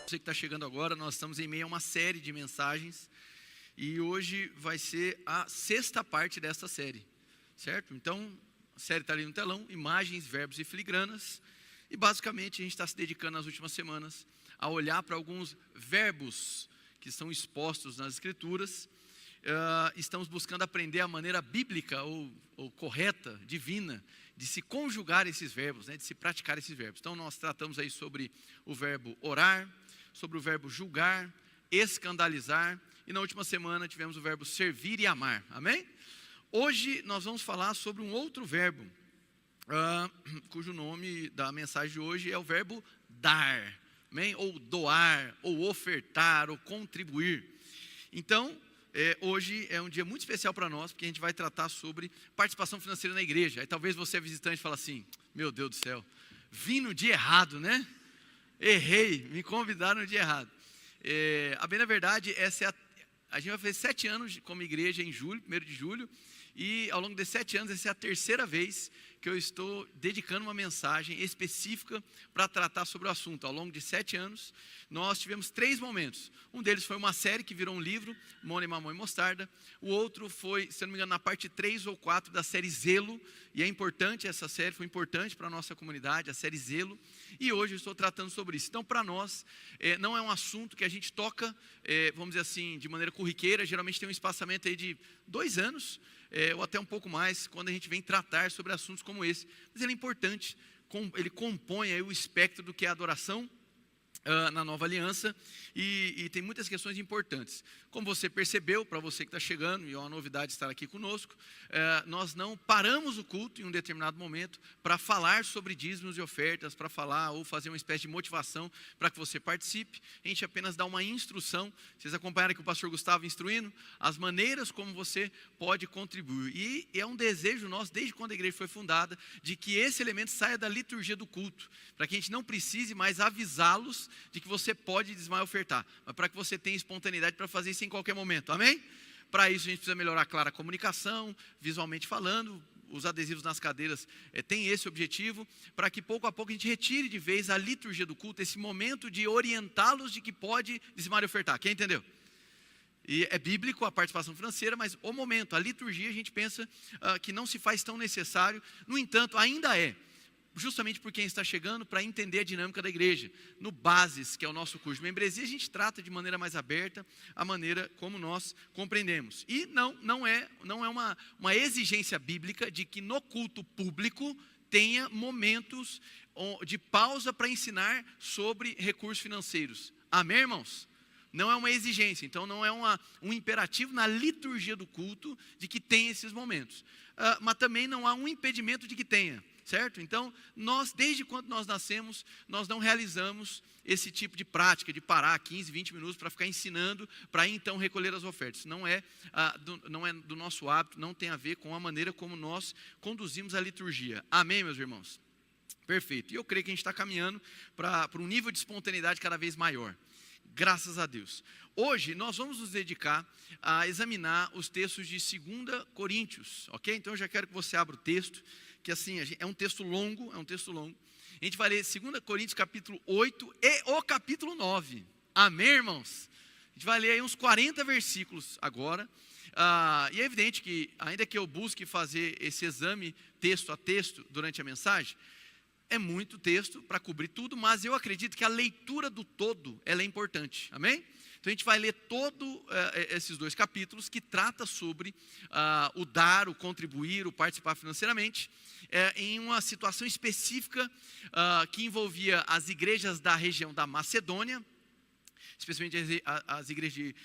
Você que está chegando agora, nós estamos em meio a uma série de mensagens e hoje vai ser a sexta parte desta série, certo? Então, a série está ali no telão, imagens, verbos e filigranas, e basicamente a gente está se dedicando nas últimas semanas a olhar para alguns verbos que são expostos nas Escrituras. Estamos buscando aprender a maneira bíblica ou correta, divina, de se conjugar esses verbos, de se praticar esses verbos. Então nós tratamos aí sobre o verbo orar, sobre o verbo julgar, escandalizar, e na última semana tivemos o verbo servir e amar, amém? Hoje nós vamos falar sobre um outro verbo, cujo nome da mensagem de hoje é o verbo dar, amém? Ou doar, ou ofertar, ou contribuir. Então, hoje é um dia muito especial para nós, porque a gente vai tratar sobre participação financeira na igreja. Aí talvez você é visitante e fale assim, meu Deus do céu, vim no dia errado, né? Errei, me convidaram no dia errado. A bem na verdade, a gente vai fazer 7 anos como igreja em julho, 1º de julho, e ao longo desses 7 anos, essa é a terceira vez que eu estou dedicando uma mensagem específica para tratar sobre o assunto. Ao longo de 7 anos, nós tivemos 3 momentos. Um deles foi uma série que virou um livro, Mone, Mamão e Mostarda. O outro foi, se não me engano, na parte 3 ou 4 da série Zelo. E é importante, essa série foi importante para a nossa comunidade, a série Zelo. E hoje eu estou tratando sobre isso. Então, para nós, não é um assunto que a gente toca, vamos dizer assim, de maneira corriqueira. Geralmente tem um espaçamento aí de 2 anos, ou até um pouco mais, quando a gente vem tratar sobre assuntos como esse. Mas ele é importante, ele compõe aí o espectro do que é adoração na nova aliança, e tem muitas questões importantes. Como você percebeu, para você que está chegando, e é uma novidade estar aqui conosco, nós não paramos o culto em um determinado momento para falar sobre dízimos e ofertas, para falar ou fazer uma espécie de motivação para que você participe. A gente apenas dá uma instrução. Vocês acompanharam que o pastor Gustavo instruindo as maneiras como você pode contribuir, e é um desejo nosso, desde quando a igreja foi fundada, de que esse elemento saia da liturgia do culto, para que a gente não precise mais avisá-los de que você pode dizimar e ofertar, mas para que você tenha espontaneidade para fazer isso em qualquer momento, amém? Para isso a gente precisa melhorar, claro, a comunicação, visualmente falando. Os adesivos nas cadeiras têm esse objetivo, para que pouco a pouco a gente retire de vez a liturgia do culto, esse momento de orientá-los de que pode dizimar e ofertar. Quem entendeu? E é bíblico a participação financeira, mas o momento, a liturgia, a gente pensa que não se faz tão necessário. No entanto, ainda é, justamente por quem está chegando, para entender a dinâmica da igreja. No Bases, que é o nosso curso de membresia, a gente trata de maneira mais aberta a maneira como nós compreendemos. E não é uma exigência bíblica de que no culto público tenha momentos de pausa para ensinar sobre recursos financeiros. Amém, irmãos? Não é uma exigência, então não é um imperativo na liturgia do culto de que tenha esses momentos. Mas também não há um impedimento de que tenha. Certo? Então, desde quando nós nascemos, nós não realizamos esse tipo de prática, de parar 15, 20 minutos para ficar ensinando, para então recolher as ofertas. Não é do nosso hábito, não tem a ver com a maneira como nós conduzimos a liturgia. Amém, meus irmãos? Perfeito. E eu creio que a gente está caminhando para um nível de espontaneidade cada vez maior. Graças a Deus. Hoje nós vamos nos dedicar a examinar os textos de 2 Coríntios, ok? Então eu já quero que você abra o texto, que assim, é um texto longo, A gente vai ler 2 Coríntios capítulo 8 e o capítulo 9. Amém, irmãos? A gente vai ler aí uns 40 versículos agora. E é evidente que, ainda que eu busque fazer esse exame texto a texto durante a mensagem, é muito texto para cobrir tudo, mas eu acredito que a leitura do todo, ela é importante, amém? Então a gente vai ler todos esses 2 capítulos que trata sobre o dar, o contribuir, o participar financeiramente, em uma situação específica que envolvia as igrejas da região da Macedônia, especialmente as igrejas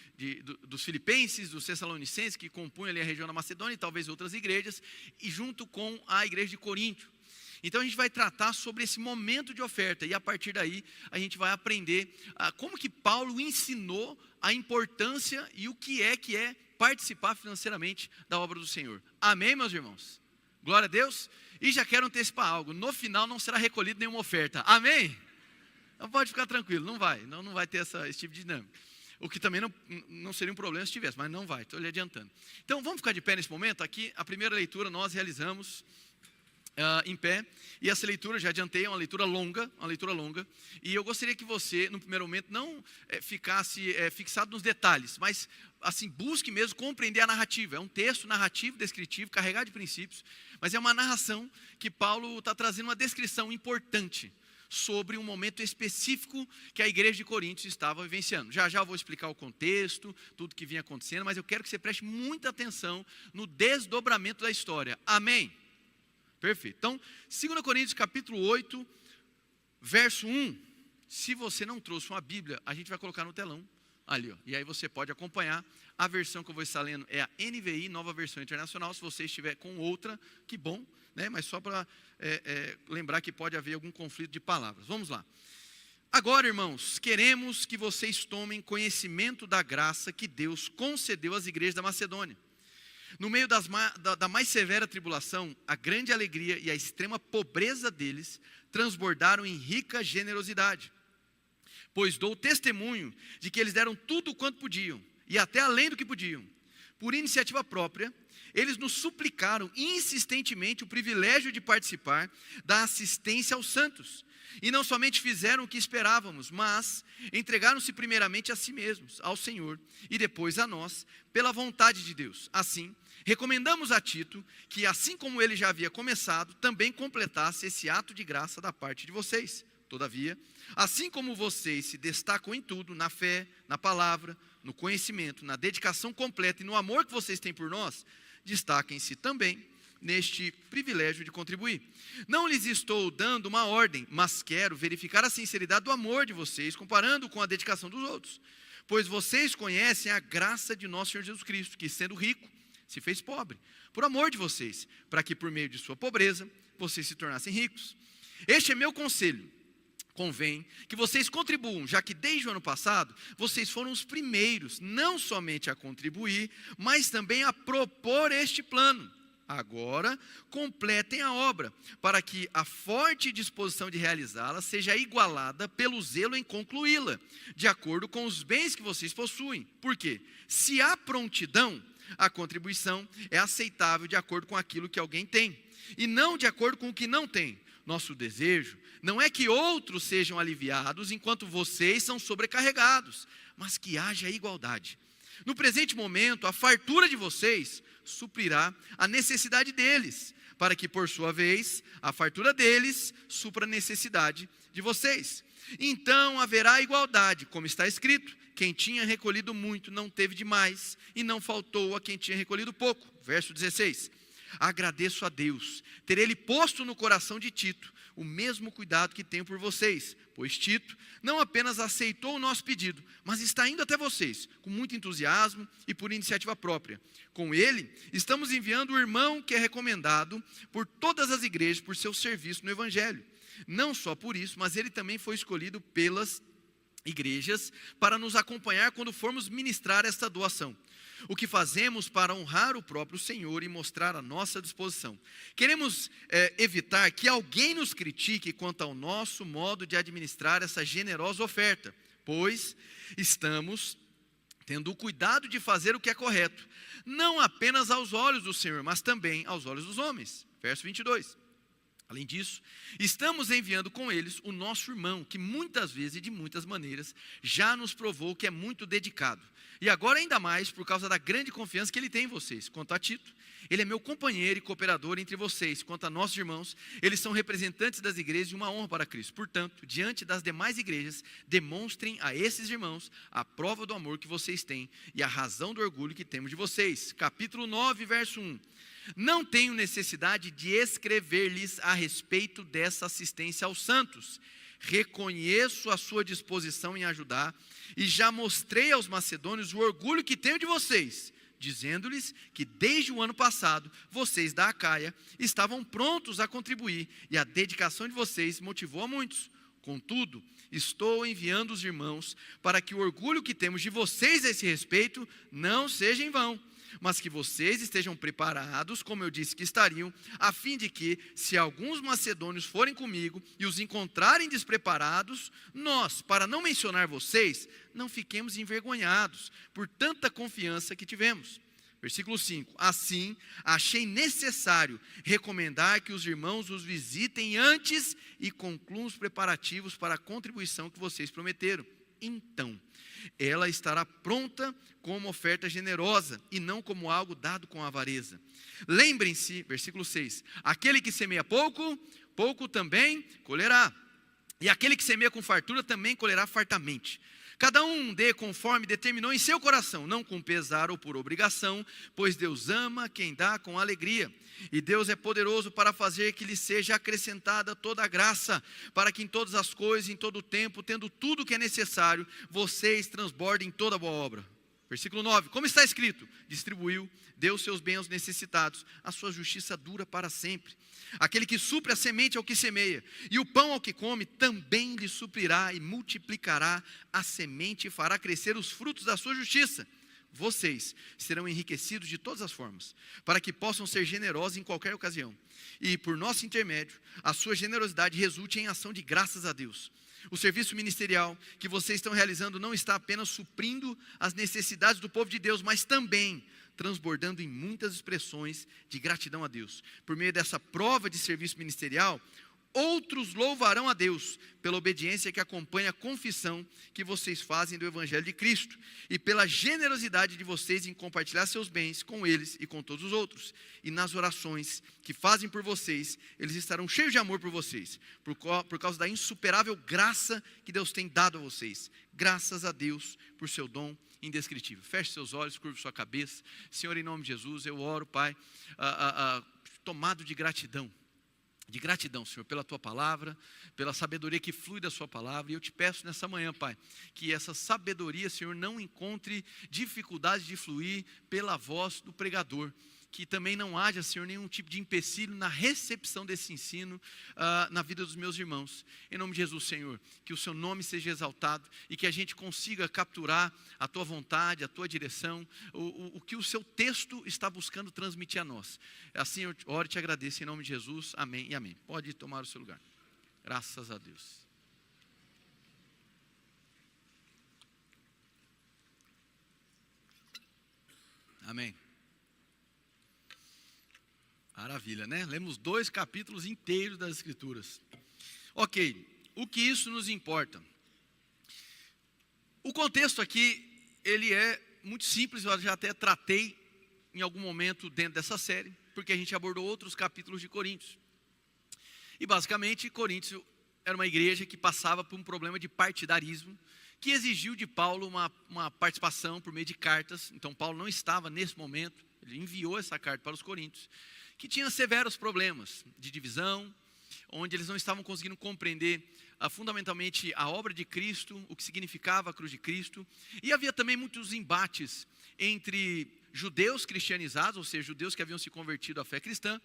dos filipenses, dos tessalonicenses, que compunham ali a região da Macedônia, e talvez outras igrejas, e junto com a igreja de Corinto. Então a gente vai tratar sobre esse momento de oferta, e a partir daí a gente vai aprender como que Paulo ensinou a importância e o que é participar financeiramente da obra do Senhor. Amém, meus irmãos? Glória a Deus. E já quero antecipar algo, no final não será recolhido nenhuma oferta. Amém? Então pode ficar tranquilo, não vai ter esse tipo de dinâmica. O que também não seria um problema se tivesse, mas não vai, estou lhe adiantando. Então vamos ficar de pé nesse momento. Aqui a primeira leitura nós realizamos em pé, e essa leitura, já adiantei, é uma leitura longa, e eu gostaria que você, no primeiro momento, não ficasse fixado nos detalhes, mas assim, busque mesmo compreender a narrativa. É um texto narrativo, descritivo, carregado de princípios, mas é uma narração que Paulo está trazendo uma descrição importante sobre um momento específico que a igreja de Coríntios estava vivenciando. Já eu vou explicar o contexto, tudo que vinha acontecendo, mas eu quero que você preste muita atenção no desdobramento da história. Amém? Perfeito. Então, 2 Coríntios capítulo 8, verso 1. Se você não trouxe uma Bíblia, a gente vai colocar no telão ali, ó. E aí você pode acompanhar. A versão que eu vou estar lendo é a NVI, Nova Versão Internacional. Se você estiver com outra, que bom, né? Mas só para lembrar que pode haver algum conflito de palavras. Vamos lá. Agora, irmãos, queremos que vocês tomem conhecimento da graça que Deus concedeu às igrejas da Macedônia. No meio da mais severa tribulação, a grande alegria e a extrema pobreza deles transbordaram em rica generosidade. Pois dou testemunho de que eles deram tudo quanto podiam, e até além do que podiam. Por iniciativa própria, eles nos suplicaram insistentemente o privilégio de participar da assistência aos santos. E não somente fizeram o que esperávamos, mas entregaram-se primeiramente a si mesmos, ao Senhor, e depois a nós, pela vontade de Deus. Assim, recomendamos a Tito que, assim como ele já havia começado, também completasse esse ato de graça da parte de vocês. Todavia, assim como vocês se destacam em tudo, na fé, na palavra, no conhecimento, na dedicação completa e no amor que vocês têm por nós, destaquem-se também neste privilégio de contribuir. Não lhes estou dando uma ordem, mas quero verificar a sinceridade do amor de vocês, comparando com a dedicação dos outros. Pois vocês conhecem a graça de nosso Senhor Jesus Cristo, que sendo rico, se fez pobre, por amor de vocês, para que por meio de sua pobreza, vocês se tornassem ricos. Este é meu conselho. Convém que vocês contribuam, já que desde o ano passado, vocês foram os primeiros, não somente a contribuir, mas também a propor este plano. Agora, completem a obra, para que a forte disposição de realizá-la seja igualada pelo zelo em concluí-la, de acordo com os bens que vocês possuem. Por quê? Se há prontidão, a contribuição é aceitável de acordo com aquilo que alguém tem, e não de acordo com o que não tem. Nosso desejo não é que outros sejam aliviados enquanto vocês são sobrecarregados, mas que haja igualdade. No presente momento, a fartura de vocês suprirá a necessidade deles, para que, por sua vez, a fartura deles supra a necessidade de vocês. Então haverá igualdade, como está escrito: quem tinha recolhido muito não teve demais, e não faltou a quem tinha recolhido pouco. Verso 16. Agradeço a Deus ter Ele posto no coração de Tito o mesmo cuidado que tenho por vocês, pois Tito não apenas aceitou o nosso pedido, mas está indo até vocês com muito entusiasmo e por iniciativa própria. Com ele, estamos enviando o irmão que é recomendado por todas as igrejas por seu serviço no Evangelho. Não só por isso, mas ele também foi escolhido pelas igrejas para nos acompanhar quando formos ministrar esta doação. O que fazemos para honrar o próprio Senhor e mostrar a nossa disposição. Queremos evitar que alguém nos critique quanto ao nosso modo de administrar essa generosa oferta, pois estamos tendo o cuidado de fazer o que é correto, não apenas aos olhos do Senhor, mas também aos olhos dos homens. Verso 22. Além disso, estamos enviando com eles o nosso irmão, que muitas vezes e de muitas maneiras já nos provou que é muito dedicado. E agora ainda mais por causa da grande confiança que ele tem em vocês. Quanto a Tito, ele é meu companheiro e cooperador entre vocês. Quanto a nossos irmãos, eles são representantes das igrejas e uma honra para Cristo. Portanto, diante das demais igrejas, demonstrem a esses irmãos a prova do amor que vocês têm e a razão do orgulho que temos de vocês. Capítulo 9, verso 1. Não tenho necessidade de escrever-lhes a respeito dessa assistência aos santos. Reconheço a sua disposição em ajudar e já mostrei aos macedônios o orgulho que tenho de vocês, dizendo-lhes que desde o ano passado, vocês da Acaia estavam prontos a contribuir e a dedicação de vocês motivou a muitos. Contudo, estou enviando os irmãos para que o orgulho que temos de vocês a esse respeito não seja em vão, mas que vocês estejam preparados, como eu disse que estariam, a fim de que, se alguns macedônios forem comigo e os encontrarem despreparados, nós, para não mencionar vocês, não fiquemos envergonhados por tanta confiança que tivemos. Versículo 5. Assim, achei necessário recomendar que os irmãos os visitem antes e concluam os preparativos para a contribuição que vocês prometeram. Então, ela estará pronta como oferta generosa e não como algo dado com avareza. Lembrem-se, versículo 6, aquele que semeia pouco, pouco também colherá. E aquele que semeia com fartura também colherá fartamente. Cada um dê conforme determinou em seu coração, não com pesar ou por obrigação, pois Deus ama quem dá com alegria. E Deus é poderoso para fazer que lhe seja acrescentada toda a graça, para que em todas as coisas, em todo o tempo, tendo tudo o que é necessário, vocês transbordem toda boa obra. Versículo 9, como está escrito, distribuiu, deu seus bens aos necessitados, a sua justiça dura para sempre. Aquele que supre a semente ao que semeia, e o pão ao que come, também lhe suprirá e multiplicará a semente e fará crescer os frutos da sua justiça. Vocês serão enriquecidos de todas as formas, para que possam ser generosos em qualquer ocasião. E por nosso intermédio, a sua generosidade resulte em ação de graças a Deus. O serviço ministerial que vocês estão realizando não está apenas suprindo as necessidades do povo de Deus, mas também transbordando em muitas expressões de gratidão a Deus. Por meio dessa prova de serviço ministerial, outros louvarão a Deus pela obediência que acompanha a confissão que vocês fazem do Evangelho de Cristo e pela generosidade de vocês em compartilhar seus bens com eles e com todos os outros. E nas orações que fazem por vocês, eles estarão cheios de amor por vocês, por causa da insuperável graça que Deus tem dado a vocês. Graças a Deus por seu dom indescritível. Feche seus olhos, curve sua cabeça. Senhor, em nome de Jesus, eu oro, Pai, tomado de gratidão, Senhor, pela Tua palavra, pela sabedoria que flui da Sua palavra. E eu te peço nessa manhã, Pai, que essa sabedoria, Senhor, não encontre dificuldade de fluir pela voz do pregador. Que também não haja, Senhor, nenhum tipo de empecilho na recepção desse ensino na vida dos meus irmãos. Em nome de Jesus, Senhor, que o Seu nome seja exaltado e que a gente consiga capturar a Tua vontade, a Tua direção, o que o Seu texto está buscando transmitir a nós. Assim eu oro e te agradeço em nome de Jesus. Amém e amém. Pode tomar o seu lugar. Graças a Deus. Amém. Maravilha, né? Lemos 2 capítulos inteiros das Escrituras. Ok, o que isso nos importa? O contexto aqui, ele é muito simples, eu já até tratei em algum momento dentro dessa série, porque a gente abordou outros capítulos de Coríntios. E basicamente, Coríntios era uma igreja que passava por um problema de partidarismo, que exigiu de Paulo uma participação por meio de cartas. Então Paulo não estava nesse momento, ele enviou essa carta para os coríntios, que tinha severos problemas de divisão, onde eles não estavam conseguindo compreender fundamentalmente a obra de Cristo, o que significava a cruz de Cristo. E havia também muitos embates entre judeus cristianizados, ou seja, judeus que haviam se convertido à fé cristã,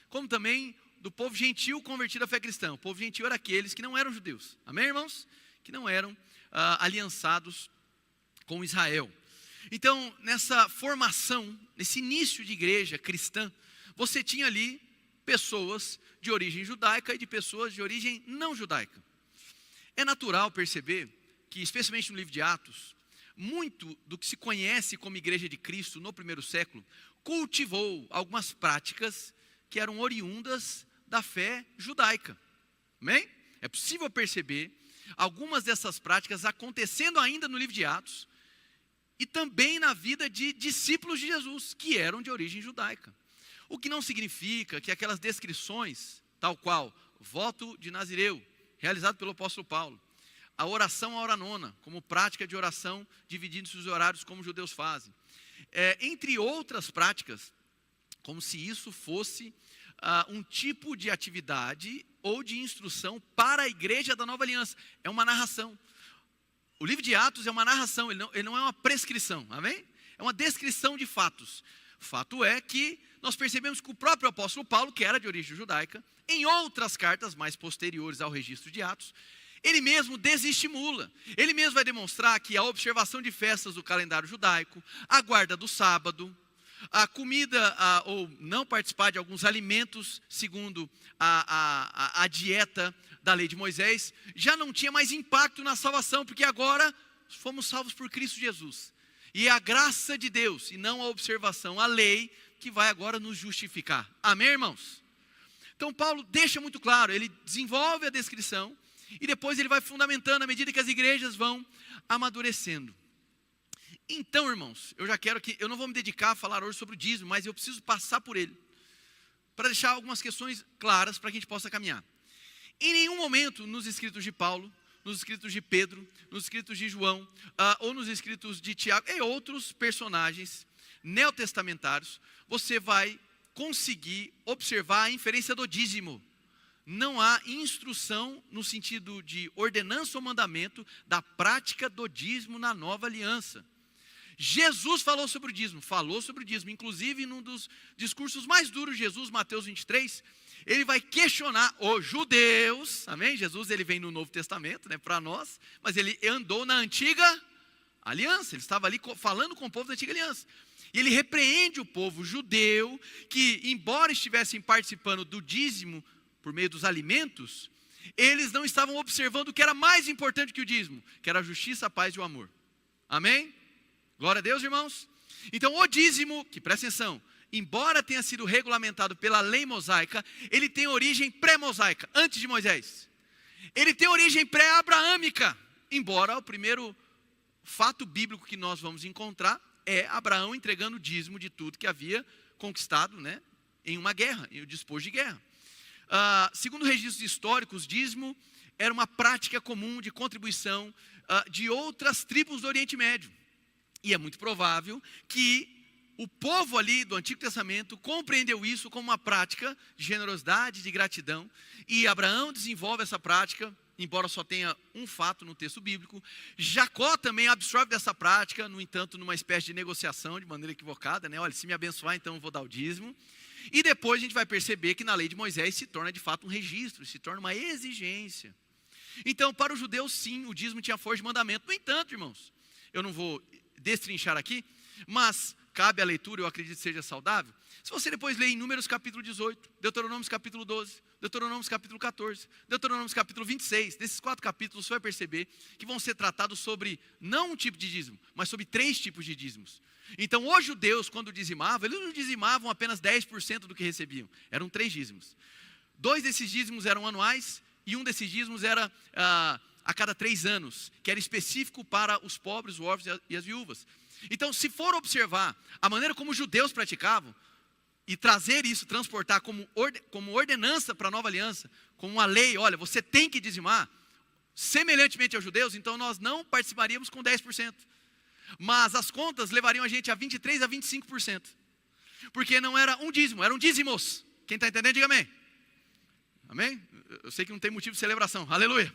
como também do povo gentil convertido à fé cristã. O povo gentil era aqueles que não eram judeus, amém, irmãos? Que não eram aliançados com Israel. Então, nessa formação, nesse início de igreja cristã, você tinha ali pessoas de origem judaica e de pessoas de origem não judaica. É natural perceber que, especialmente no livro de Atos, muito do que se conhece como igreja de Cristo no primeiro século, cultivou algumas práticas que eram oriundas da fé judaica. Amém? É possível perceber algumas dessas práticas acontecendo ainda no livro de Atos e também na vida de discípulos de Jesus, que eram de origem judaica. O que não significa que aquelas descrições, tal qual voto de Nazireu, realizado pelo apóstolo Paulo, a oração à hora nona, como prática de oração, dividindo-se os horários como os judeus fazem, entre outras práticas, como se isso fosse um tipo de atividade ou de instrução para a igreja da nova aliança. É uma narração. O livro de Atos é uma narração, ele não é uma prescrição, amém? É uma descrição de fatos. Fato é que nós percebemos que o próprio apóstolo Paulo, que era de origem judaica, em outras cartas mais posteriores ao registro de Atos, ele mesmo desestimula. Ele mesmo vai demonstrar que a observação de festas do calendário judaico, a guarda do sábado, a comida ou não participar de alguns alimentos segundo a dieta da lei de Moisés, já não tinha mais impacto na salvação, porque agora fomos salvos por Cristo Jesus. E é a graça de Deus, e não a observação, a lei, que vai agora nos justificar. Amém, irmãos? Então Paulo deixa muito claro, ele desenvolve a descrição, e depois ele vai fundamentando à medida que as igrejas vão amadurecendo. Então, irmãos, eu não vou me dedicar a falar hoje sobre o dízimo, mas eu preciso passar por ele, para deixar algumas questões claras para que a gente possa caminhar. Em nenhum momento nos escritos de Paulo, nos escritos de Pedro, nos escritos de João, ou nos escritos de Tiago e outros personagens neotestamentários, você vai conseguir observar a inferência do dízimo. Não há instrução no sentido de ordenança ou mandamento da prática do dízimo na nova aliança. Jesus falou sobre o dízimo, inclusive num dos discursos mais duros de Jesus, Mateus 23, ele vai questionar os judeus, amém? Jesus ele vem no Novo Testamento, né, para nós, mas ele andou na antiga aliança, ele estava ali falando com o povo da antiga aliança. E ele repreende o povo judeu, que embora estivessem participando do dízimo por meio dos alimentos, eles não estavam observando o que era mais importante que o dízimo, que era a justiça, a paz e o amor. Amém? Glória a Deus, irmãos. Então o dízimo, que presta atenção, embora tenha sido regulamentado pela lei mosaica, ele tem origem pré-mosaica, antes de Moisés. Ele tem origem pré-abraâmica, embora o primeiro fato bíblico que nós vamos encontrar é Abraão entregando o dízimo de tudo que havia conquistado, né, em uma guerra, em um despojo de guerra. Segundo registros históricos, dízimo era uma prática comum de contribuição de outras tribos do Oriente Médio. E é muito provável que o povo ali do Antigo Testamento compreendeu isso como uma prática de generosidade, de gratidão. E Abraão desenvolve essa prática, embora só tenha um fato no texto bíblico. Jacó também absorve dessa prática, no entanto, numa espécie de negociação, de maneira equivocada, né? Olha, se me abençoar, então eu vou dar o dízimo. E depois a gente vai perceber que na lei de Moisés se torna de fato um registro, se torna uma exigência. Então, para os judeus, sim, o dízimo tinha força de mandamento. No entanto, irmãos, eu não vou destrinchar aqui, mas cabe a leitura, eu acredito que seja saudável. Se você depois ler em Números capítulo 18, Deuteronômio capítulo 12, Deuteronômio capítulo 14, Deuteronômio capítulo 26, desses 4 capítulos você vai perceber que vão ser tratados sobre, não um tipo de dízimo, mas sobre 3 tipos de dízimos. Então os judeus, quando dizimavam, eles não dizimavam apenas 10% do que recebiam, eram 3 dízimos. 2 desses dízimos eram anuais e um desses dízimos era a cada 3 anos, que era específico para os pobres, os órfãos e as viúvas. Então, se for observar a maneira como os judeus praticavam, e trazer isso, transportar como ordenança para a nova aliança, como uma lei, olha, você tem que dizimar, semelhantemente aos judeus, então nós não participaríamos com 10%. Mas as contas levariam a gente a 23% a 25%. Porque não era um dízimo, eram dízimos. Quem está entendendo, diga amém. Amém? Eu sei que não tem motivo de celebração, aleluia.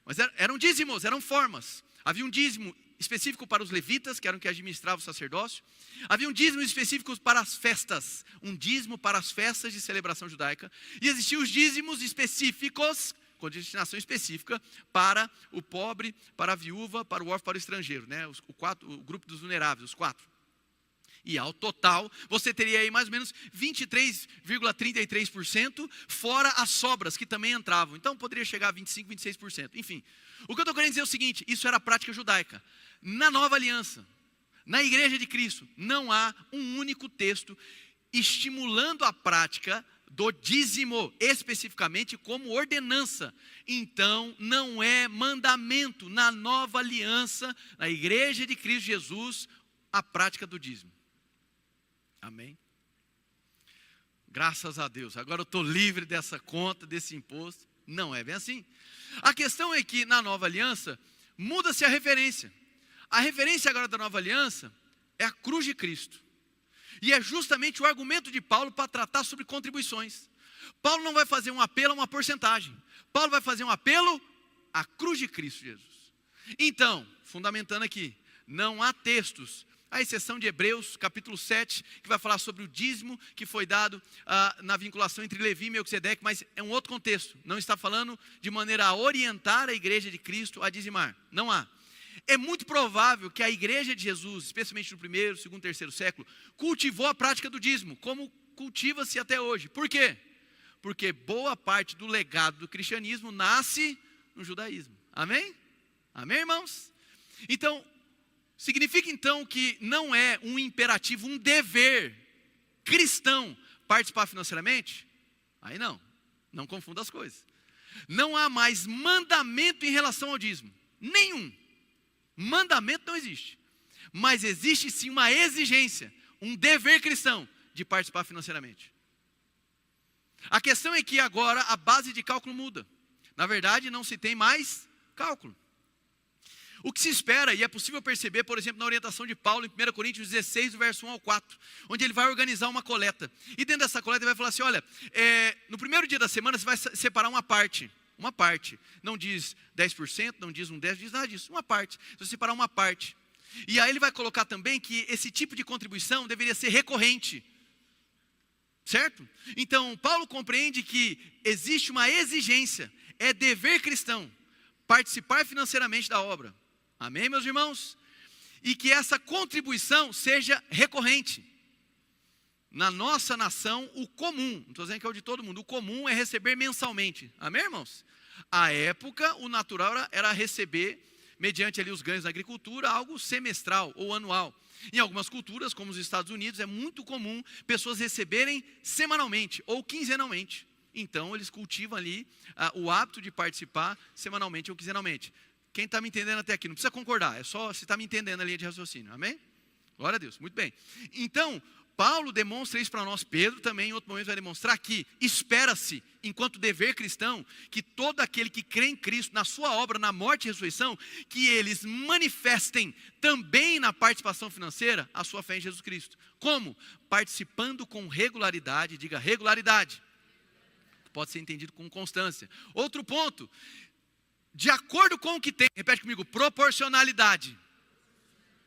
Mas eram dízimos, eram formas. Havia um dízimo específico para os levitas, que eram que administravam o sacerdócio. Havia um dízimo específico para as festas, um dízimo para as festas de celebração judaica. E existiam os dízimos específicos, com destinação específica, para o pobre, para a viúva, para o órfão, para o estrangeiro, né? o grupo dos vulneráveis, os 4. E ao total, você teria aí mais ou menos 23,33%, fora as sobras que também entravam. Então poderia chegar a 25%, 26%. Enfim, o que eu estou querendo dizer é o seguinte, isso era a prática judaica. Na nova aliança, na igreja de Cristo, não há um único texto estimulando a prática do dízimo, especificamente como ordenança. Então, não é mandamento na nova aliança, na igreja de Cristo Jesus, a prática do dízimo. Amém? Graças a Deus, agora eu estou livre dessa conta, desse imposto. Não é bem assim. A questão é que na nova aliança, muda-se a referência. A referência agora da nova aliança é a cruz de Cristo. E é justamente o argumento de Paulo para tratar sobre contribuições. Paulo não vai fazer um apelo a uma porcentagem. Paulo vai fazer um apelo à cruz de Cristo Jesus. Então, fundamentando aqui, não há textos, à exceção de Hebreus, capítulo 7, que vai falar sobre o dízimo que foi dado na vinculação entre Levi e Melquisedeque, mas é um outro contexto. Não está falando de maneira a orientar a igreja de Cristo a dizimar. Não há. É muito provável que a igreja de Jesus, especialmente no 1º, 2º, 3º século, cultivou a prática do dízimo, como cultiva-se até hoje. Por quê? Porque boa parte do legado do cristianismo nasce no judaísmo. Amém? Amém, irmãos? Então, Significa então que não é um imperativo, um dever cristão participar financeiramente? Aí não confunda as coisas. Não há mais mandamento em relação ao dízimo, nenhum. Mandamento não existe, mas existe sim uma exigência, um dever cristão de participar financeiramente. A questão é que agora a base de cálculo muda. Na verdade, não se tem mais cálculo. O que se espera, e é possível perceber, por exemplo, na orientação de Paulo em 1 Coríntios 16, do verso 1 ao 4, onde ele vai organizar uma coleta. E dentro dessa coleta ele vai falar assim, olha, no primeiro dia da semana você vai separar uma parte. Não diz 10%, não diz um 10%, não diz nada disso, uma parte. Você vai separar uma parte. E aí ele vai colocar também que esse tipo de contribuição deveria ser recorrente. Certo? Então, Paulo compreende que existe uma exigência, é dever cristão, participar financeiramente da obra. Amém, meus irmãos? E que essa contribuição seja recorrente. Na nossa nação, o comum, não estou dizendo que é o de todo mundo, o comum é receber mensalmente. Amém, irmãos? À época, o natural era receber, mediante ali os ganhos da agricultura, algo semestral ou anual. Em algumas culturas, como os Estados Unidos, é muito comum pessoas receberem semanalmente ou quinzenalmente. Então, eles cultivam ali o hábito de participar semanalmente ou quinzenalmente. Quem está me entendendo até aqui, não precisa concordar, é só se está me entendendo a linha de raciocínio, amém? Glória a Deus, muito bem. Então, Paulo demonstra isso para nós, Pedro também em outro momento vai demonstrar que espera-se, enquanto dever cristão, que todo aquele que crê em Cristo, na sua obra, na morte e ressurreição, que eles manifestem também na participação financeira a sua fé em Jesus Cristo. Como? Participando com regularidade, diga regularidade. Pode ser entendido com constância. Outro ponto, de acordo com o que tem, repete comigo, proporcionalidade.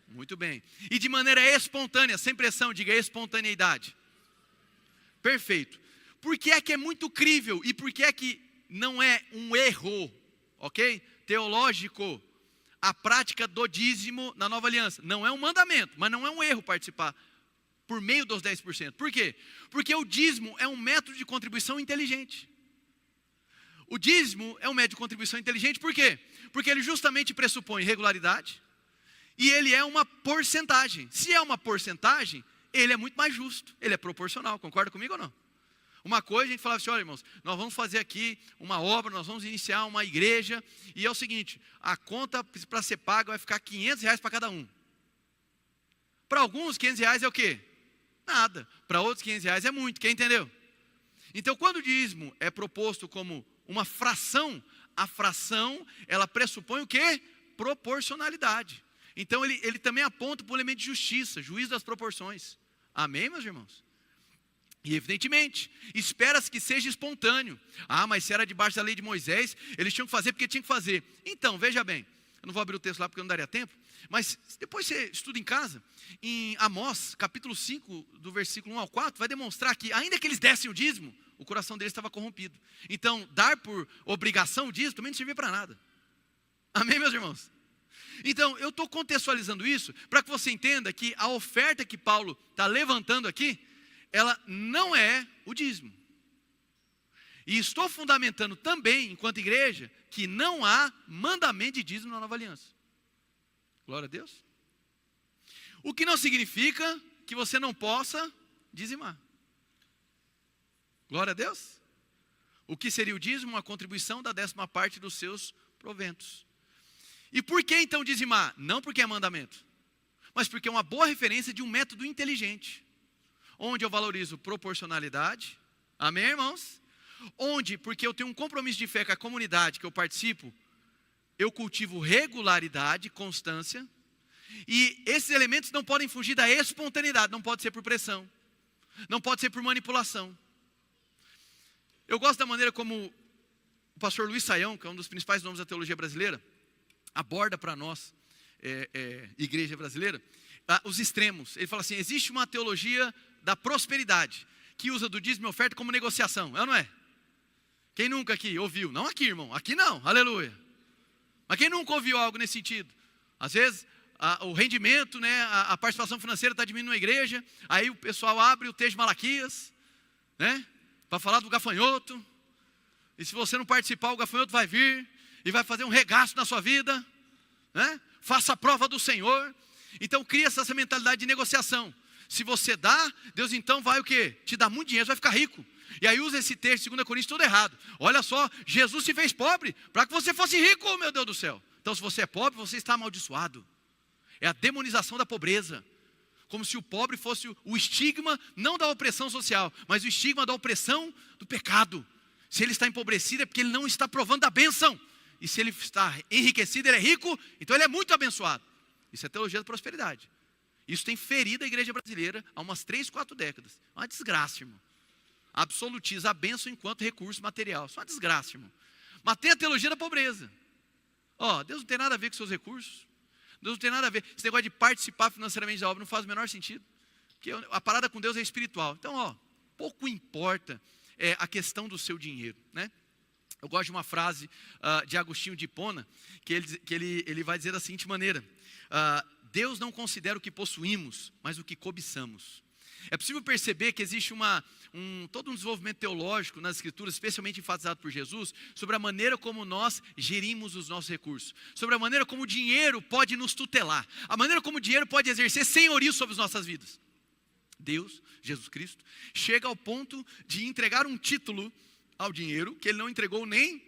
Muito bem. E de maneira espontânea, sem pressão, diga espontaneidade. Perfeito. Por que é que é muito crível e por que é que não é um erro, ok? Teológico, a prática do dízimo na nova aliança. Não é um mandamento, mas não é um erro participar por meio dos 10%. Por quê? Porque o dízimo é um método de contribuição inteligente. O dízimo é um método de contribuição inteligente, por quê? Porque ele justamente pressupõe regularidade e ele é uma porcentagem. Se é uma porcentagem, ele é muito mais justo, ele é proporcional, concorda comigo ou não? Uma coisa, a gente falava assim, olha irmãos, nós vamos fazer aqui uma obra, nós vamos iniciar uma igreja, e é o seguinte, a conta para ser paga vai ficar R$500 para cada um. Para alguns, R$500 é o quê? Nada. Para outros, R$500 é muito, quem entendeu? Então, quando o dízimo é proposto como uma fração, a fração, ela pressupõe o quê? Proporcionalidade. Então, ele também aponta para o elemento de justiça, juízo das proporções. Amém, meus irmãos? E evidentemente, espera-se que seja espontâneo. Ah, mas se era debaixo da lei de Moisés, eles tinham que fazer porque tinham que fazer. Então, veja bem, eu não vou abrir o texto lá porque não daria tempo, mas depois você estuda em casa, em Amós, capítulo 5, do versículo 1 ao 4, vai demonstrar que ainda que eles dessem o dízimo, o coração deles estava corrompido. Então, dar por obrigação o dízimo também não servia para nada. Amém, meus irmãos? Então, eu estou contextualizando isso para que você entenda que a oferta que Paulo está levantando aqui, ela não é o dízimo. E estou fundamentando também, enquanto igreja, que não há mandamento de dízimo na nova aliança. Glória a Deus. O que não significa que você não possa dizimar. Glória a Deus. O que seria o dízimo? Uma contribuição da 10ª parte dos seus proventos. E por que então dizimar? Não porque é mandamento, mas porque é uma boa referência de um método inteligente, onde eu valorizo proporcionalidade, amém, irmãos? Onde, porque eu tenho um compromisso de fé com a comunidade que eu participo, eu cultivo regularidade, constância, e esses elementos não podem fugir da espontaneidade, não pode ser por pressão, não pode ser por manipulação. Eu gosto da maneira como o pastor Luiz Saião, que é um dos principais nomes da teologia brasileira, aborda para nós, igreja brasileira, os extremos. Ele fala assim, existe uma teologia da prosperidade, que usa do dízimo e oferta como negociação, é ou não é? Quem nunca aqui ouviu? Não aqui, irmão, aqui não, aleluia. Mas quem nunca ouviu algo nesse sentido? Às vezes, o rendimento, né, a participação financeira está diminuindo na igreja, aí o pessoal abre o texto de Malaquias, né, para falar do gafanhoto, e se você não participar, o gafanhoto vai vir, e vai fazer um regaço na sua vida, né? Faça a prova do Senhor. Então cria-se essa mentalidade de negociação. Se você dá, Deus então vai o quê? Te dá muito dinheiro, você vai ficar rico. E aí usa esse texto, 2 Coríntios, todo errado. Olha só, Jesus se fez pobre para que você fosse rico, meu Deus do céu. Então se você é pobre, você está amaldiçoado. É a demonização da pobreza. Como se o pobre fosse o estigma, não da opressão social, mas o estigma da opressão do pecado. Se ele está empobrecido é porque ele não está provando da bênção. E se ele está enriquecido, ele é rico, então ele é muito abençoado. Isso é teologia da prosperidade. Isso tem ferido a igreja brasileira há umas 3, 4 décadas. É uma desgraça, irmão. Absolutiza a bênção enquanto recurso material. Isso é uma desgraça, irmão. Mas tem a teologia da pobreza. Deus não tem nada a ver com seus recursos. Deus não tem nada a ver. Esse negócio de participar financeiramente da obra não faz o menor sentido. Porque a parada com Deus é espiritual. Então, pouco importa a questão do seu dinheiro, né? Eu gosto de uma frase de Agostinho de Hipona, que ele vai dizer da seguinte maneira: Deus não considera o que possuímos, mas o que cobiçamos. É possível perceber que existe todo um desenvolvimento teológico nas Escrituras, especialmente enfatizado por Jesus, sobre a maneira como nós gerimos os nossos recursos, sobre a maneira como o dinheiro pode nos tutelar, a maneira como o dinheiro pode exercer senhorio sobre as nossas vidas. Deus, Jesus Cristo, chega ao ponto de entregar um título ao dinheiro que ele não entregou nem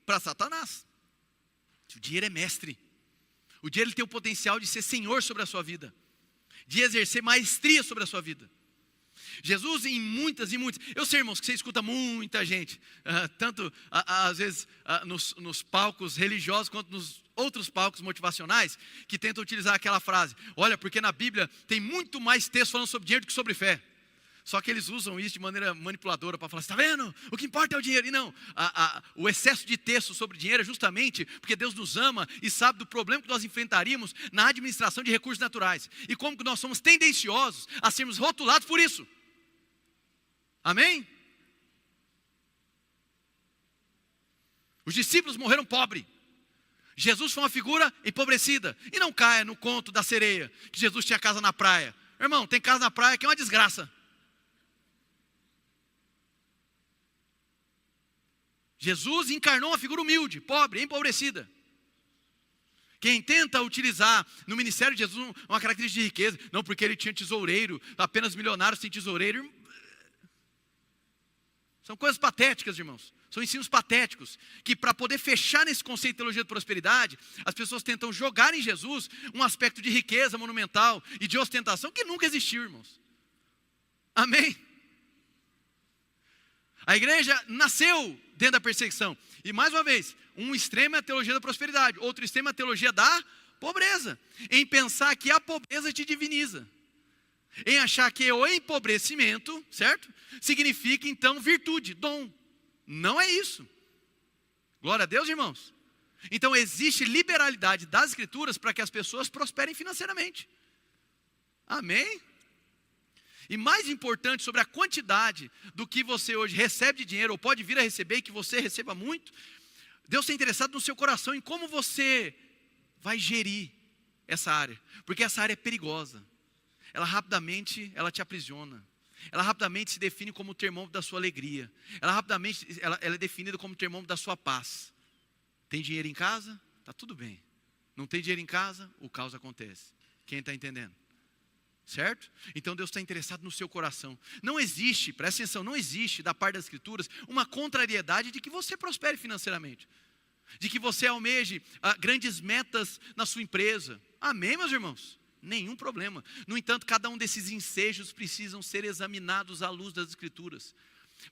para Satanás. O dinheiro é mestre. O dinheiro ele tem o potencial de ser senhor sobre a sua vida, de exercer maestria sobre a sua vida. Jesus em muitas e muitas, eu sei, irmãos, que você escuta muita gente, tanto às vezes nos palcos religiosos quanto nos outros palcos motivacionais, que tentam utilizar aquela frase: olha, porque na Bíblia tem muito mais texto falando sobre dinheiro do que sobre fé. Só que eles usam isso de maneira manipuladora para falar: está vendo? O que importa é o dinheiro. E não, o excesso de texto sobre dinheiro é justamente porque Deus nos ama e sabe do problema que nós enfrentaríamos na administração de recursos naturais. E como que nós somos tendenciosos a sermos rotulados por isso. Amém? Os discípulos morreram pobres. Jesus foi uma figura empobrecida. E não caia no conto da sereia, que Jesus tinha casa na praia. Irmão, tem casa na praia que é uma desgraça. Jesus encarnou uma figura humilde, pobre, empobrecida. Quem tenta utilizar no ministério de Jesus uma característica de riqueza, não porque ele tinha tesoureiro, apenas milionários têm tesoureiro. São coisas patéticas, irmãos. São ensinos patéticos, que para poder fechar nesse conceito de teologia de prosperidade, as pessoas tentam jogar em Jesus um aspecto de riqueza monumental e de ostentação que nunca existiu, irmãos. Amém? A igreja nasceu dentro da perseguição. E mais uma vez, um extremo é a teologia da prosperidade, outro extremo é a teologia da pobreza. Em pensar que a pobreza te diviniza. Em achar que o empobrecimento, certo? Significa então virtude, dom. Não é isso. Glória a Deus, irmãos. Então existe liberalidade das Escrituras para que as pessoas prosperem financeiramente. Amém? E mais importante, sobre a quantidade do que você hoje recebe de dinheiro, ou pode vir a receber, e que você receba muito, Deus está interessado no seu coração, em como você vai gerir essa área. Porque essa área é perigosa. Ela rapidamente, ela te aprisiona. Ela rapidamente se define como o termômetro da sua alegria. Ela rapidamente, ela é definida como o termômetro da sua paz. Tem dinheiro em casa? Está tudo bem. Não tem dinheiro em casa? O caos acontece. Quem está entendendo? Certo? Então Deus está interessado no seu coração. Não existe, presta atenção, não existe da parte das Escrituras uma contrariedade de que você prospere financeiramente, de que você almeje grandes metas na sua empresa. Amém, meus irmãos? Nenhum problema. No entanto, cada um desses ensejos precisam ser examinados à luz das Escrituras,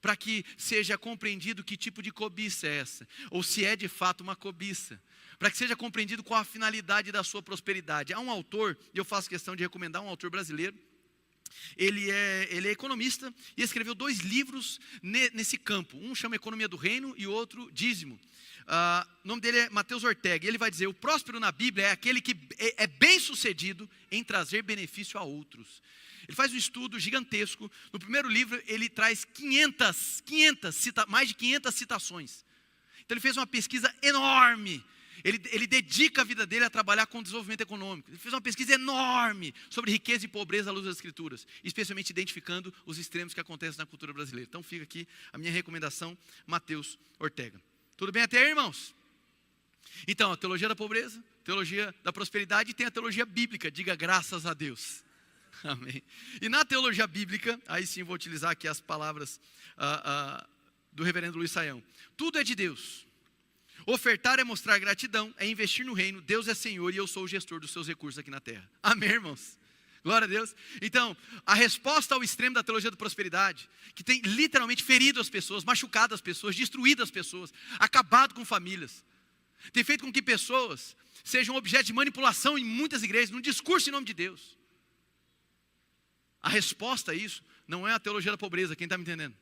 para que seja compreendido que tipo de cobiça é essa, ou se é de fato uma cobiça, para que seja compreendido qual a finalidade da sua prosperidade. Há um autor, e eu faço questão de recomendar, um autor brasileiro, ele é economista e escreveu 2 livros nesse campo. Um chama Economia do Reino e o outro Dízimo. O nome dele é Mateus Ortega. E ele vai dizer: o próspero na Bíblia é aquele que é bem sucedido em trazer benefício a outros. Ele faz um estudo gigantesco. No primeiro livro ele traz mais de 500 citações. Então ele fez uma pesquisa enorme. Ele dedica a vida dele a trabalhar com desenvolvimento econômico. Ele fez uma pesquisa enorme sobre riqueza e pobreza à luz das Escrituras, especialmente identificando os extremos que acontecem na cultura brasileira. Então fica aqui a minha recomendação, Mateus Ortega. Tudo bem até aí, irmãos? Então, a teologia da pobreza, teologia da prosperidade e tem a teologia bíblica. Diga graças a Deus. Amém. E na teologia bíblica, aí sim vou utilizar aqui as palavras do reverendo Luiz Saião. Tudo é de Deus. Ofertar é mostrar gratidão, é investir no reino. Deus é Senhor e eu sou o gestor dos seus recursos aqui na terra. Amém, irmãos? Glória a Deus. Então, a resposta ao extremo da teologia da prosperidade, que tem literalmente ferido as pessoas, machucado as pessoas, destruído as pessoas, acabado com famílias, tem feito com que pessoas sejam objeto de manipulação em muitas igrejas, num discurso em nome de Deus. A resposta a isso não é a teologia da pobreza, quem está me entendendo?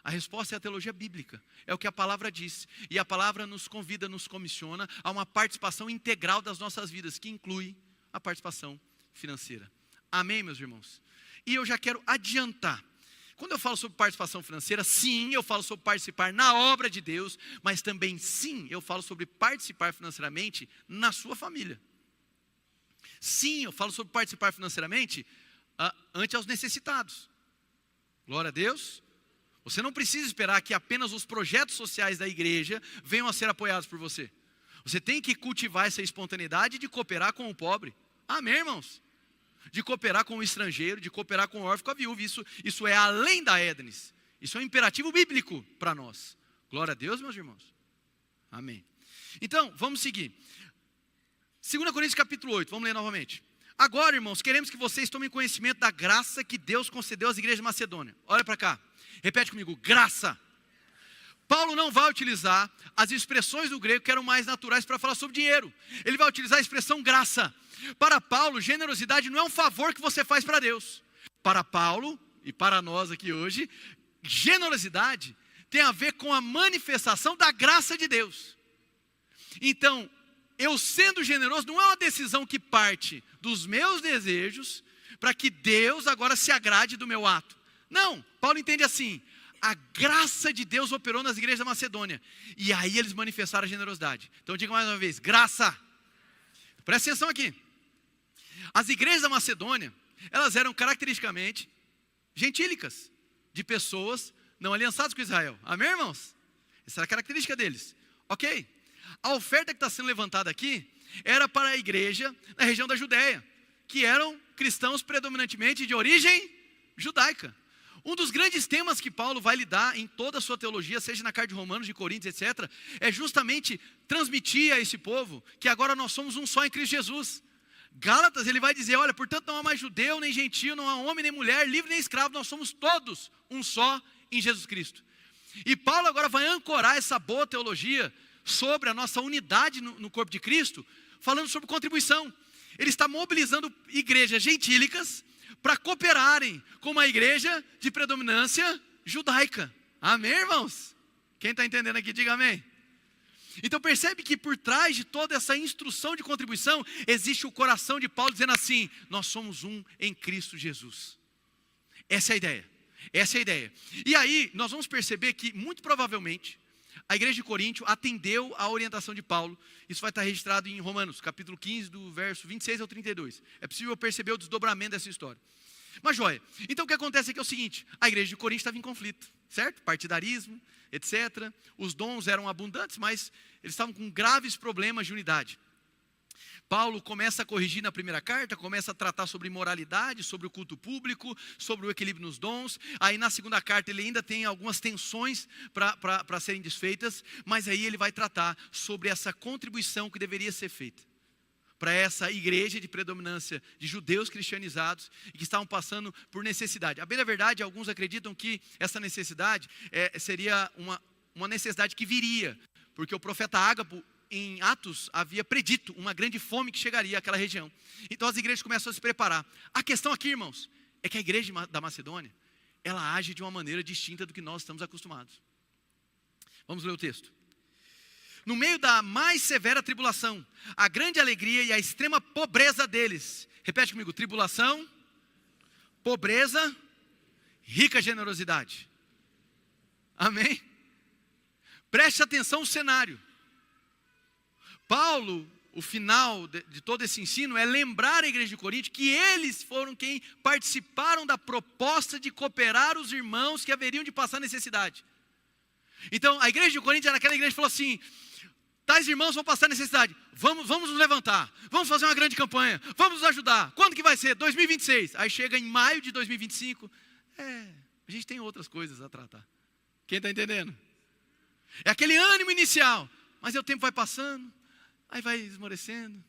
A resposta é a teologia bíblica, é o que a palavra diz. E a palavra nos convida, nos comissiona a uma participação integral das nossas vidas, que inclui a participação financeira. Amém, meus irmãos? E eu já quero adiantar. Quando eu falo sobre participação financeira, sim, eu falo sobre participar na obra de Deus, mas também sim, eu falo sobre participar financeiramente na sua família. Sim, eu falo sobre participar financeiramente ante aos necessitados. Glória a Deus. Você não precisa esperar que apenas os projetos sociais da igreja venham a ser apoiados por você. Você tem que cultivar essa espontaneidade de cooperar com o pobre. Amém, irmãos? De cooperar com o estrangeiro, de cooperar com o órfão, com a viúva. Isso é além da Ednis. Isso é um imperativo bíblico para nós. Glória a Deus, meus irmãos. Amém. Então, vamos seguir. 2 Coríntios capítulo 8, vamos ler novamente. Agora, irmãos, queremos que vocês tomem conhecimento da graça que Deus concedeu às igrejas de Macedônia. Olha para cá. Repete comigo, graça. Paulo não vai utilizar as expressões do grego que eram mais naturais para falar sobre dinheiro. Ele vai utilizar a expressão graça. Para Paulo, generosidade não é um favor que você faz para Deus. Para Paulo, e para nós aqui hoje, generosidade tem a ver com a manifestação da graça de Deus. Então, eu sendo generoso não é uma decisão que parte dos meus desejos para que Deus agora se agrade do meu ato. Não, Paulo entende assim, a graça de Deus operou nas igrejas da Macedônia, e aí eles manifestaram a generosidade. Então diga mais uma vez, graça. Presta atenção aqui. As igrejas da Macedônia, elas eram caracteristicamente gentílicas, de pessoas não aliançadas com Israel. Amém, irmãos? Essa era a característica deles. Ok. A oferta que está sendo levantada aqui, era para a igreja na região da Judéia, que eram cristãos predominantemente de origem judaica. Um dos grandes temas que Paulo vai lidar em toda a sua teologia, seja na carta de Romanos, de Coríntios, etc., é justamente transmitir a esse povo que agora nós somos um só em Cristo Jesus. Gálatas, ele vai dizer, olha, portanto não há mais judeu, nem gentio, não há homem, nem mulher, livre nem escravo, nós somos todos um só em Jesus Cristo. E Paulo agora vai ancorar essa boa teologia sobre a nossa unidade no corpo de Cristo, falando sobre contribuição. Ele está mobilizando igrejas gentílicas para cooperarem com uma igreja de predominância judaica. Amém, irmãos? Quem está entendendo aqui, diga amém. Então percebe que por trás de toda essa instrução de contribuição, existe o coração de Paulo dizendo assim, nós somos um em Cristo Jesus. Essa é a ideia, essa é a ideia. E aí nós vamos perceber que muito provavelmente a igreja de Coríntio atendeu à orientação de Paulo. Isso vai estar registrado em Romanos, capítulo 15, do verso 26 ao 32. É possível perceber o desdobramento dessa história. Mas joia, então o que acontece aqui é o seguinte, a igreja de Coríntio estava em conflito, certo? Partidarismo, etc. Os dons eram abundantes, mas eles estavam com graves problemas de unidade. Paulo começa a corrigir na primeira carta, começa a tratar sobre moralidade, sobre o culto público, sobre o equilíbrio nos dons. Aí na segunda carta ele ainda tem algumas tensões para serem desfeitas, mas aí ele vai tratar sobre essa contribuição que deveria ser feita para essa igreja de predominância de judeus cristianizados e que estavam passando por necessidade. A bem da verdade, alguns acreditam que essa necessidade seria uma necessidade que viria, porque o profeta Ágabo, em Atos, havia predito uma grande fome que chegaria àquela região. Então as igrejas começam a se preparar. A questão aqui, irmãos, é que a igreja da Macedônia, ela age de uma maneira distinta do que nós estamos acostumados. Vamos ler o texto. No meio da mais severa tribulação, a grande alegria e a extrema pobreza deles. Repete comigo, tribulação, pobreza, rica generosidade. Amém? Preste atenção no cenário. Paulo, o final de todo esse ensino é lembrar a igreja de Corinto que eles foram quem participaram da proposta de cooperar os irmãos que haveriam de passar necessidade. Então a igreja de Corinto era aquela igreja que falou assim, tais irmãos vão passar necessidade. Vamos nos levantar. Vamos fazer uma grande campanha. Vamos nos ajudar. Quando que vai ser? 2026. Aí chega em maio de 2025. A gente tem outras coisas a tratar. Quem está entendendo? É aquele ânimo inicial. Mas aí o tempo vai passando. Aí vai esmorecendo.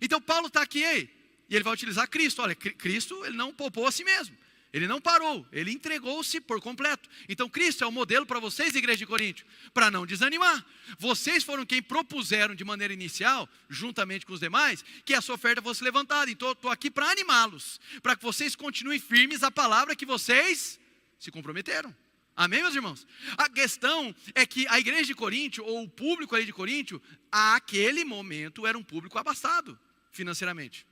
Então Paulo está aqui, e ele vai utilizar Cristo. Olha, Cristo, ele não poupou a si mesmo. Ele não parou, ele entregou-se por completo. Então Cristo é o modelo para vocês, igreja de Coríntio, para não desanimar. Vocês foram quem propuseram de maneira inicial, juntamente com os demais, que essa oferta fosse levantada. Então eu estou aqui para animá-los, para que vocês continuem firmes à palavra que vocês se comprometeram. Amém, meus irmãos? A questão é que a igreja de Coríntio, ou o público ali de Coríntio, àquele momento era um público abastado financeiramente.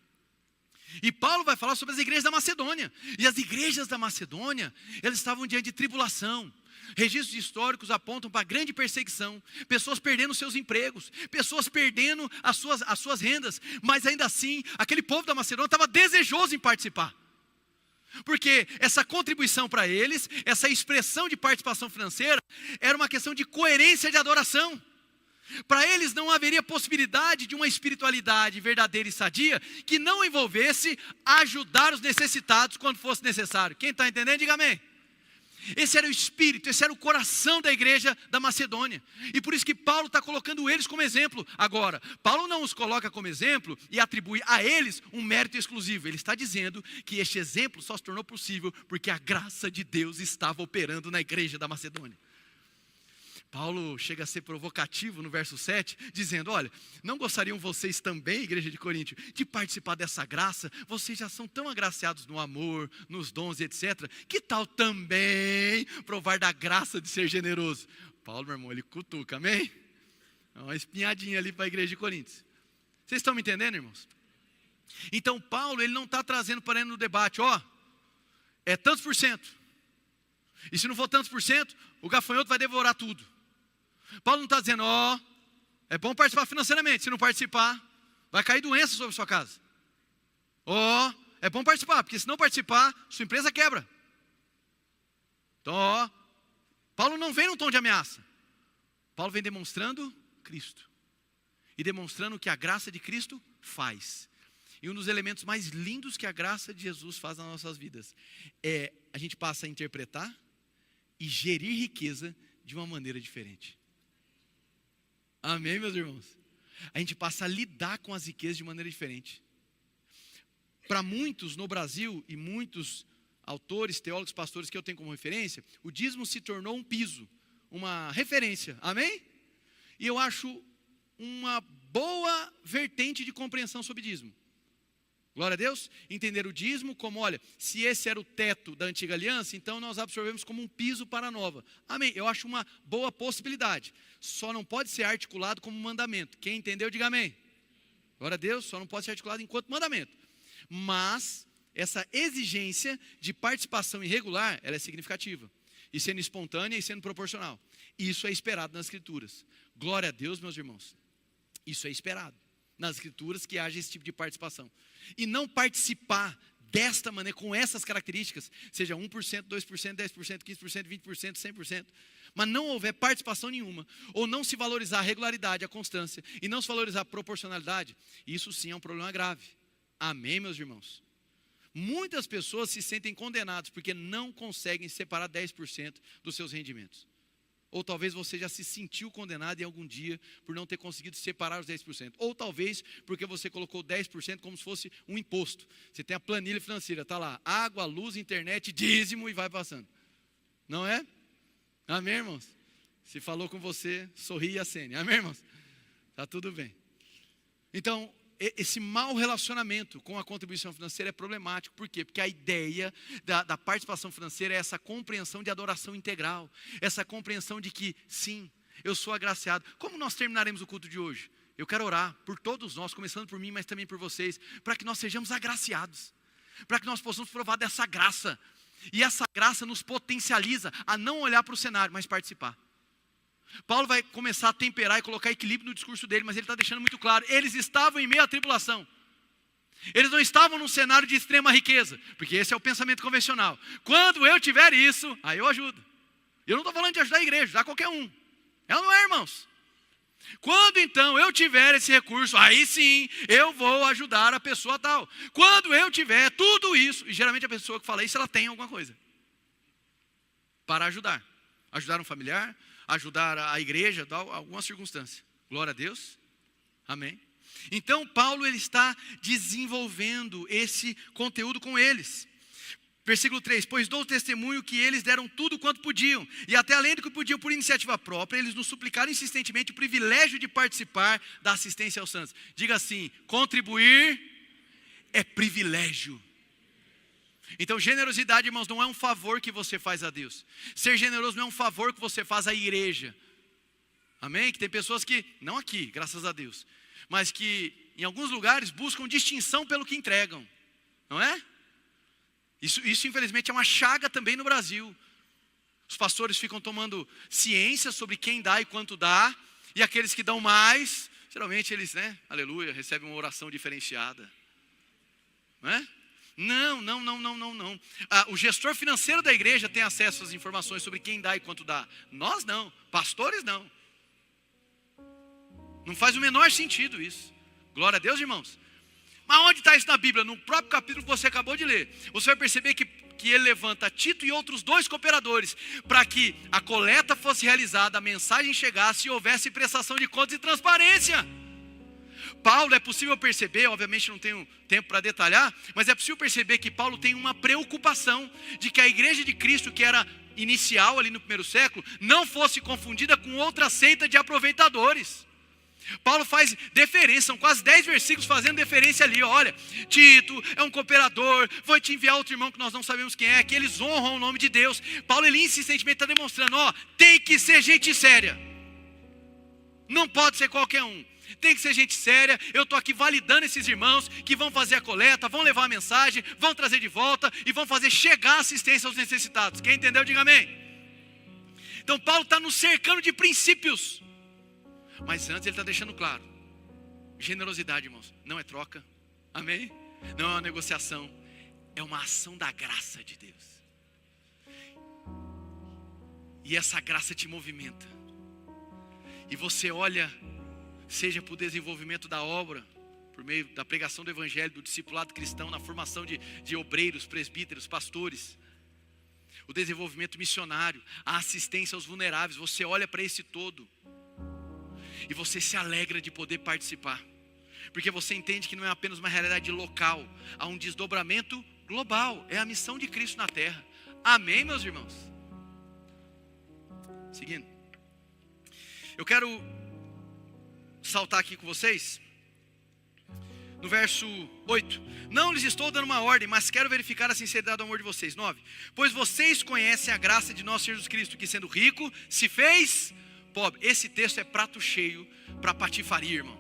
E Paulo vai falar sobre as igrejas da Macedônia. E as igrejas da Macedônia, elas estavam diante de tribulação. Registros históricos apontam para grande perseguição, pessoas perdendo seus empregos, pessoas perdendo as suas rendas. Mas ainda assim, aquele povo da Macedônia estava desejoso em participar. Porque essa contribuição para eles, essa expressão de participação financeira, era uma questão de coerência de adoração. Para eles não haveria possibilidade de uma espiritualidade verdadeira e sadia que não envolvesse ajudar os necessitados quando fosse necessário. Quem está entendendo, diga amém. Esse era o espírito, esse era o coração da igreja da Macedônia. E por isso que Paulo está colocando eles como exemplo. Agora, Paulo não os coloca como exemplo e atribui a eles um mérito exclusivo. Ele está dizendo que este exemplo só se tornou possível porque a graça de Deus estava operando na igreja da Macedônia. Paulo chega a ser provocativo no verso 7, dizendo, olha, não gostariam vocês também, igreja de Coríntio, de participar dessa graça? Vocês já são tão agraciados no amor, nos dons, etc. Que tal também provar da graça de ser generoso? Paulo, meu irmão, ele cutuca, amém? Uma espinhadinha ali para a igreja de Coríntio. Vocês estão me entendendo, irmãos? Então Paulo, ele não está trazendo para ele no debate, é tantos por cento. E se não for tantos por cento, o gafanhoto vai devorar tudo. Paulo não está dizendo, é bom participar financeiramente. Se não participar, vai cair doença sobre sua casa. É bom participar, porque se não participar, sua empresa quebra. Então, Paulo não vem num tom de ameaça. Paulo vem demonstrando Cristo. E demonstrando o que a graça de Cristo faz. E um dos elementos mais lindos que a graça de Jesus faz nas nossas vidas é a gente passa a interpretar e gerir riqueza de uma maneira diferente. Amém, meus irmãos? A gente passa a lidar com as riquezas de maneira diferente. Para muitos no Brasil e muitos autores, teólogos, pastores que eu tenho como referência, o dízimo se tornou um piso, uma referência. Amém? E eu acho uma boa vertente de compreensão sobre dízimo. Glória a Deus, entender o dízimo como, olha, se esse era o teto da antiga aliança, então nós absorvemos como um piso para a nova. Amém, eu acho uma boa possibilidade, só não pode ser articulado como mandamento. Quem entendeu, diga amém. Glória a Deus, só não pode ser articulado enquanto mandamento. Mas essa exigência de participação irregular, ela é significativa. E sendo espontânea e sendo proporcional. Isso é esperado nas Escrituras. Glória a Deus, meus irmãos. Isso é esperado nas Escrituras, que haja esse tipo de participação. E não participar desta maneira, com essas características, seja 1%, 2%, 10%, 15%, 20%, 100%, mas não houver participação nenhuma, ou não se valorizar a regularidade, a constância, e não se valorizar a proporcionalidade, isso sim é um problema grave. Amém, meus irmãos? Muitas pessoas se sentem condenadas porque não conseguem separar 10% dos seus rendimentos. Ou talvez você já se sentiu condenado em algum dia por não ter conseguido separar os 10%. Ou talvez porque você colocou 10% como se fosse um imposto. Você tem a planilha financeira, está lá, água, luz, internet, dízimo e vai passando. Não é? Amém, irmãos? Se falou com você, sorri e acene. Amém, irmãos? Está tudo bem. Então, esse mau relacionamento com a contribuição financeira é problemático. Por quê? Porque a ideia da participação financeira é essa compreensão de adoração integral. Essa compreensão de que, sim, eu sou agraciado. Como nós terminaremos o culto de hoje? Eu quero orar por todos nós, começando por mim, mas também por vocês, para que nós sejamos agraciados. Para que nós possamos provar dessa graça. E essa graça nos potencializa a não olhar para o cenário, mas participar. Paulo vai começar a temperar e colocar equilíbrio no discurso dele, mas ele está deixando muito claro, eles estavam em meio à tribulação. Eles não estavam num cenário de extrema riqueza, porque esse é o pensamento convencional. Quando eu tiver isso, aí eu ajudo. Eu não estou falando de ajudar a igreja, ajudar qualquer um. É ou não é, irmãos? Quando então eu tiver esse recurso, aí sim eu vou ajudar a pessoa tal. Quando eu tiver tudo isso, e geralmente a pessoa que fala isso, ela tem alguma coisa para ajudar. Ajudar um familiar, ajudar a igreja, tal, alguma circunstância. Glória a Deus. Amém. Então Paulo ele está desenvolvendo esse conteúdo com eles. Versículo 3, pois dou testemunho que eles deram tudo quanto podiam, e até além do que podiam por iniciativa própria, eles nos suplicaram insistentemente o privilégio de participar da assistência aos santos. Diga assim, contribuir é privilégio. Então generosidade, irmãos, não é um favor que você faz a Deus. Ser generoso não é um favor que você faz à igreja. Amém? Que tem pessoas que, não aqui, graças a Deus, mas que em alguns lugares buscam distinção pelo que entregam. Não é? Isso infelizmente é uma chaga também no Brasil. Os pastores ficam tomando ciência sobre quem dá e quanto dá. E aqueles que dão mais, geralmente eles, aleluia, recebem uma oração diferenciada. Não é? Não. O gestor financeiro da igreja tem acesso às informações sobre quem dá e quanto dá. Nós não, pastores não. Não faz o menor sentido isso. Glória a Deus, irmãos. Mas onde está isso na Bíblia? No próprio capítulo que você acabou de ler. Você vai perceber que ele levanta Tito e outros 2 cooperadores para que a coleta fosse realizada, a mensagem chegasse e houvesse prestação de contas e transparência. Paulo, é possível perceber, obviamente não tenho tempo para detalhar, mas é possível perceber que Paulo tem uma preocupação de que a igreja de Cristo, que era inicial ali no primeiro século, não fosse confundida com outra seita de aproveitadores. Paulo faz deferência, são quase 10 versículos fazendo deferência ali. Olha, Tito é um cooperador, vou te enviar outro irmão que nós não sabemos quem é, que eles honram o nome de Deus. Paulo, ele insistentemente está demonstrando, tem que ser gente séria. Não pode ser qualquer um. Tem que ser gente séria. Eu estou aqui validando esses irmãos que vão fazer a coleta, vão levar a mensagem, vão trazer de volta e vão fazer chegar a assistência aos necessitados. Quem entendeu, diga amém. Então Paulo está nos cercando de princípios. Mas antes ele está deixando claro, generosidade, irmãos, não é troca, amém? Não é uma negociação, é uma ação da graça de Deus. E essa graça te movimenta. E você olha, seja por desenvolvimento da obra, por meio da pregação do evangelho, do discipulado cristão, na formação de obreiros, presbíteros, pastores, o desenvolvimento missionário, a assistência aos vulneráveis, você olha para esse todo. E você se alegra de poder participar. Porque você entende que não é apenas uma realidade local. Há um desdobramento global. É a missão de Cristo na terra. Amém, meus irmãos? Seguindo. Eu quero saltar aqui com vocês. No verso 8. Não lhes estou dando uma ordem, mas quero verificar a sinceridade do amor de vocês. 9. Pois vocês conhecem a graça de nosso Senhor Jesus Cristo, que sendo rico, se fez pobre. Esse texto é prato cheio para patifaria, irmão.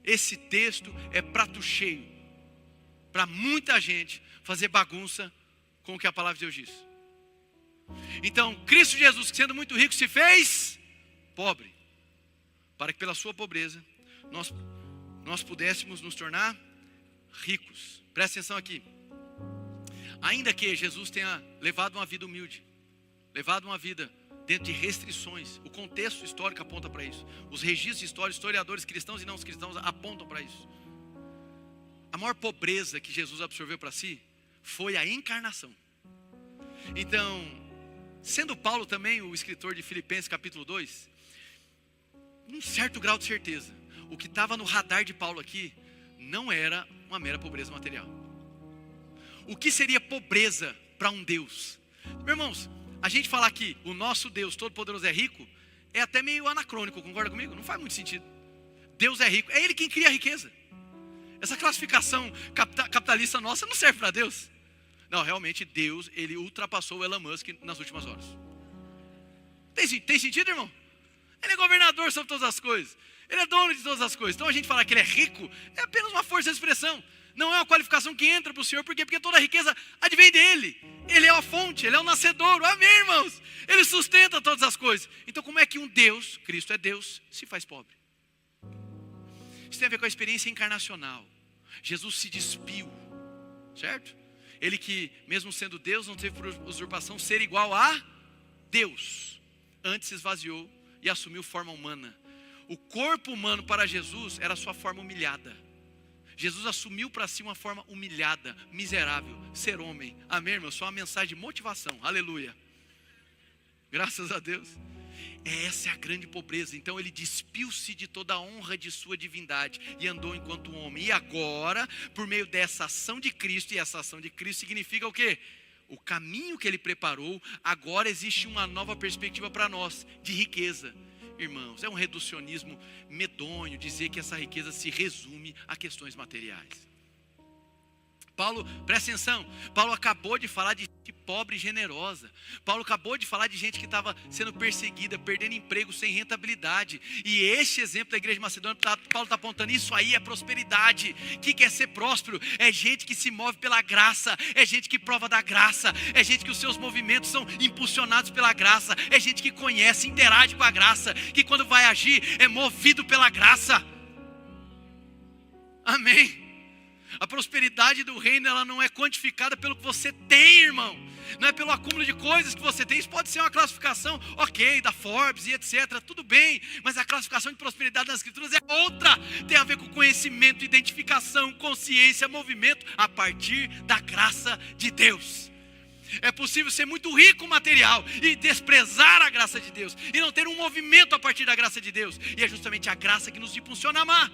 Esse texto é prato cheio para muita gente fazer bagunça com o que a palavra de Deus diz. Então, Cristo Jesus, que sendo muito rico, se fez pobre, para que pela sua pobreza nós pudéssemos nos tornar ricos. Presta atenção aqui. Ainda que Jesus tenha levado uma vida humilde, levado uma vida dentro de restrições, o contexto histórico aponta para isso. Os registros históricos, historiadores cristãos e não cristãos apontam para isso. A maior pobreza que Jesus absorveu para si foi a encarnação. Então, sendo Paulo também o escritor de Filipenses capítulo 2, num certo grau de certeza, o que estava no radar de Paulo aqui não era uma mera pobreza material. O que seria pobreza para um Deus? Meus irmãos, a gente falar que o nosso Deus Todo-Poderoso é rico, é até meio anacrônico, concorda comigo? Não faz muito sentido. Deus é rico, é Ele quem cria a riqueza. Essa classificação capitalista nossa não serve para Deus. Não, realmente Deus, Ele ultrapassou o Elon Musk nas últimas horas. Tem sentido, irmão? Ele é governador sobre todas as coisas. Ele é dono de todas as coisas. Então a gente falar que Ele é rico, é apenas uma força de expressão. Não é uma qualificação que entra para o Senhor. Por quê? Porque toda a riqueza advém dele. Ele é a fonte, Ele é o nascedouro. Amém, irmãos? Ele sustenta todas as coisas. Então como é que um Deus, Cristo é Deus, se faz pobre? Isso tem a ver com a experiência encarnacional. Jesus se despiu, certo? Ele que, mesmo sendo Deus, não teve por usurpação ser igual a Deus. antes se esvaziou e assumiu forma humana. O corpo humano para Jesus era a sua forma humilhada. Jesus assumiu para si uma forma humilhada, miserável, ser homem. Amém, irmão? Só uma mensagem de motivação. Aleluia. Graças a Deus. Essa é a grande pobreza. Então ele despiu-se de toda a honra de sua divindade e andou enquanto homem. E agora, por meio dessa ação de Cristo, e essa ação de Cristo significa o quê? O caminho que ele preparou, agora existe uma nova perspectiva para nós, de riqueza. Irmãos, é um reducionismo medonho dizer que essa riqueza se resume a questões materiais. Paulo, presta atenção, Paulo acabou de falar de gente pobre e generosa. Paulo acabou de falar de gente que estava sendo perseguida, perdendo emprego sem rentabilidade. E este exemplo da igreja de Macedônia, Paulo está apontando, isso aí é prosperidade. O que é ser próspero? É gente que se move pela graça, é gente que prova da graça, é gente que os seus movimentos são impulsionados pela graça, é gente que conhece, interage com a graça, que quando vai agir é movido pela graça. Amém. A prosperidade do reino, ela não é quantificada pelo que você tem, irmão. Não é pelo acúmulo de coisas que você tem. Isso pode ser uma classificação, ok, da Forbes e etc. Tudo bem, mas a classificação de prosperidade nas escrituras é outra. Tem a ver com conhecimento, identificação, consciência, movimento a partir da graça de Deus. É possível ser muito rico material e desprezar a graça de Deus e não ter um movimento a partir da graça de Deus. E é justamente a graça que nos impulsiona a amar.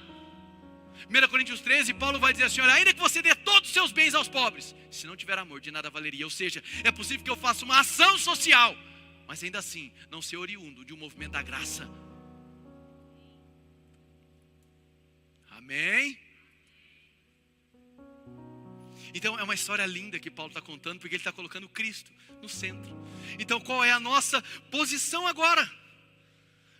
1 Coríntios 13, Paulo vai dizer assim, olha, ainda que você dê todos os seus bens aos pobres, se não tiver amor, de nada valeria. Ou seja, é possível que eu faça uma ação social, mas ainda assim, não ser oriundo de um movimento da graça. Amém? Então é uma história linda que Paulo está contando, porque ele está colocando Cristo no centro. Então qual é a nossa posição agora?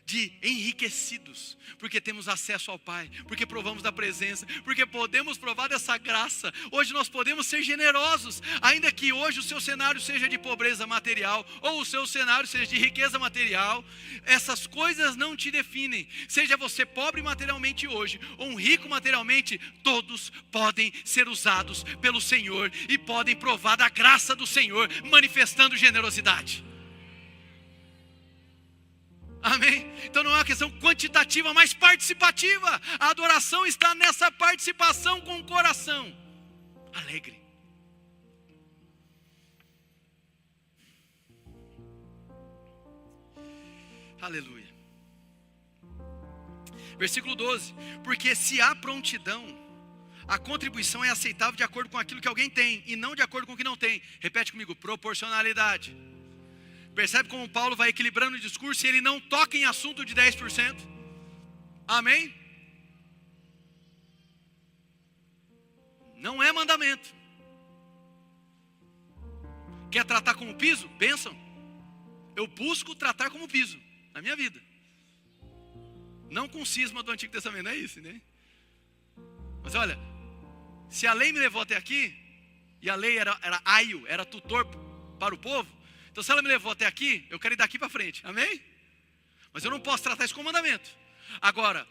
De enriquecidos, porque temos acesso ao Pai, porque provamos da presença, porque podemos provar dessa graça. Hoje nós podemos ser generosos, ainda que hoje o seu cenário seja de pobreza material, ou o seu cenário seja de riqueza material. Essas coisas não te definem. Seja você pobre materialmente hoje, ou um rico materialmente, todos podem ser usados pelo Senhor, e podem provar da graça do Senhor, manifestando generosidade. Amém? Então não é uma questão quantitativa, mas participativa. A adoração está nessa participação com o coração alegre. Aleluia. Versículo 12. Porque se há prontidão, a contribuição é aceitável de acordo com aquilo que alguém tem, e não de acordo com o que não tem. Repete comigo, proporcionalidade. Percebe como Paulo vai equilibrando o discurso e ele não toca em assunto de 10%? Amém? Não é mandamento. Quer tratar como piso? Bênção. Eu busco tratar como piso na minha vida. Não com cisma do Antigo Testamento, não é isso, né? Mas olha, se a lei me levou até aqui, e a lei era aio, era tutor para o povo, então se ela me levou até aqui, eu quero ir daqui para frente, amém? Mas eu não posso tratar isso como mandamento. Agora,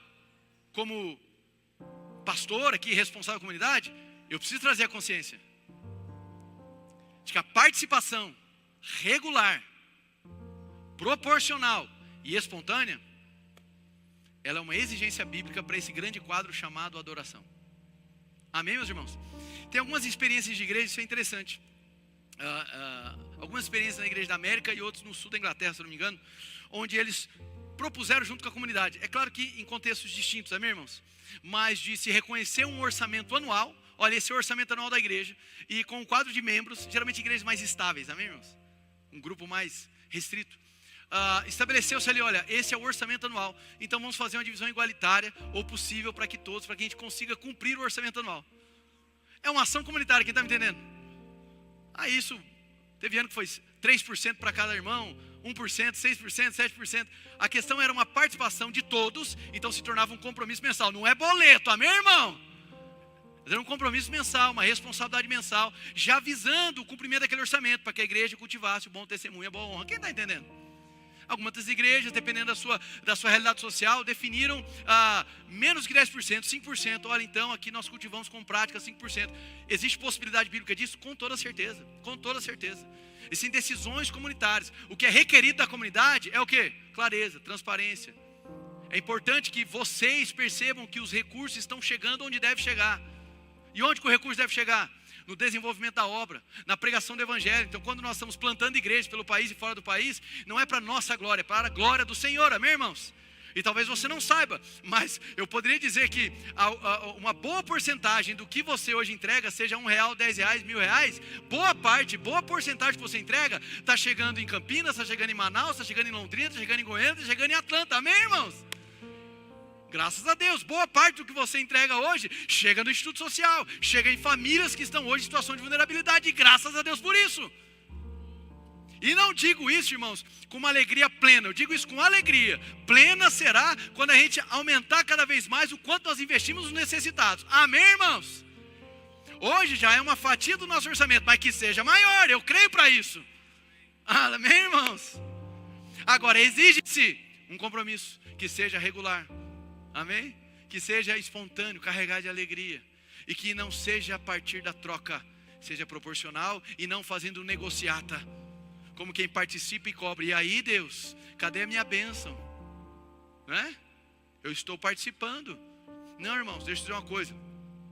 como pastor aqui, responsável da comunidade, eu preciso trazer a consciência de que a participação regular, proporcional e espontânea, ela é uma exigência bíblica para esse grande quadro chamado adoração. Amém, meus irmãos? Tem algumas experiências de igreja, isso é interessante. Algumas experiências na igreja da América e outros no sul da Inglaterra, se não me engano, onde eles propuseram junto com a comunidade, é claro que em contextos distintos, amém, irmãos? Mas de se reconhecer um orçamento anual, olha, esse é o orçamento anual da igreja, e com um quadro de membros, geralmente igrejas mais estáveis, amém, irmãos? Um grupo mais restrito. Estabeleceu-se ali, olha, esse é o orçamento anual, então vamos fazer uma divisão igualitária, ou possível para que todos, para que a gente consiga cumprir o orçamento anual. É uma ação comunitária, quem está me entendendo? Isso, teve ano que foi 3% para cada irmão, 1%, 6%, 7%. A questão era uma participação de todos, então se tornava um compromisso mensal. Não é boleto, amém, irmão? Era um compromisso mensal, uma responsabilidade mensal, já visando o cumprimento daquele orçamento, para que a igreja cultivasse o bom testemunho, a boa honra. Quem está entendendo? Algumas das igrejas, dependendo da sua realidade social, definiram menos que 10%, 5%. Olha, então aqui nós cultivamos com prática 5%. Existe possibilidade bíblica disso? Com toda certeza, com toda certeza. Existem decisões comunitárias. O que é requerido da comunidade é o quê? Clareza, transparência. É importante que vocês percebam que os recursos estão chegando onde deve chegar. E onde que o recurso deve chegar? No desenvolvimento da obra, na pregação do evangelho. Então, quando nós estamos plantando igrejas pelo país e fora do país, não é para nossa glória, é para a glória do Senhor, amém, irmãos? E talvez você não saiba, mas eu poderia dizer que uma boa porcentagem do que você hoje entrega, seja R$1, R$10, R$1.000, boa porcentagem que você entrega, está chegando em Campinas, está chegando em Manaus, está chegando em Londrina, está chegando em Goiânia, está chegando em Atlanta, amém, irmãos? Graças a Deus, boa parte do que você entrega hoje chega no Instituto Social, chega em famílias que estão hoje em situação de vulnerabilidade, e graças a Deus por isso. E não digo isso, irmãos, com uma alegria plena, eu digo isso com alegria. Plena será quando a gente aumentar cada vez mais o quanto nós investimos nos necessitados. Amém, irmãos? Hoje já é uma fatia do nosso orçamento, mas que seja maior, eu creio para isso. Amém, irmãos? Agora, exige-se um compromisso que seja regular. Amém? Que seja espontâneo, carregado de alegria. E que não seja a partir da troca, seja proporcional e não fazendo negociata. Como quem participa e cobra. E aí, Deus, cadê a minha bênção? Né? Eu estou participando. Não, irmãos, deixa eu dizer uma coisa.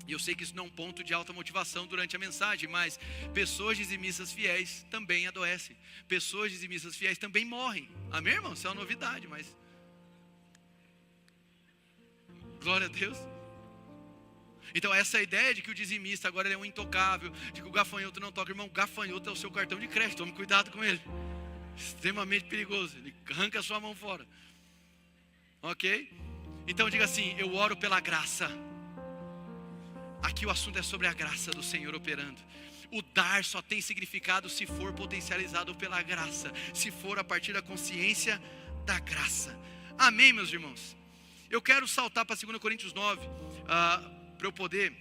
E eu sei que isso não é um ponto de alta motivação durante a mensagem, mas pessoas dizimistas fiéis também adoecem. Pessoas dizimistas fiéis também morrem. Amém, irmãos? Isso é uma novidade, mas... Glória a Deus. Então essa ideia de que o dizimista agora é um intocável, de que o gafanhoto não toca, irmão, gafanhoto é o seu cartão de crédito, tome cuidado com ele. Extremamente perigoso, ele arranca a sua mão fora. Ok? Então diga assim, eu oro pela graça. Aqui o assunto é sobre a graça do Senhor operando. O dar só tem significado se for potencializado pela graça, se for a partir da consciência da graça. Amém, meus irmãos? Eu quero saltar para 2 Coríntios 9, para eu poder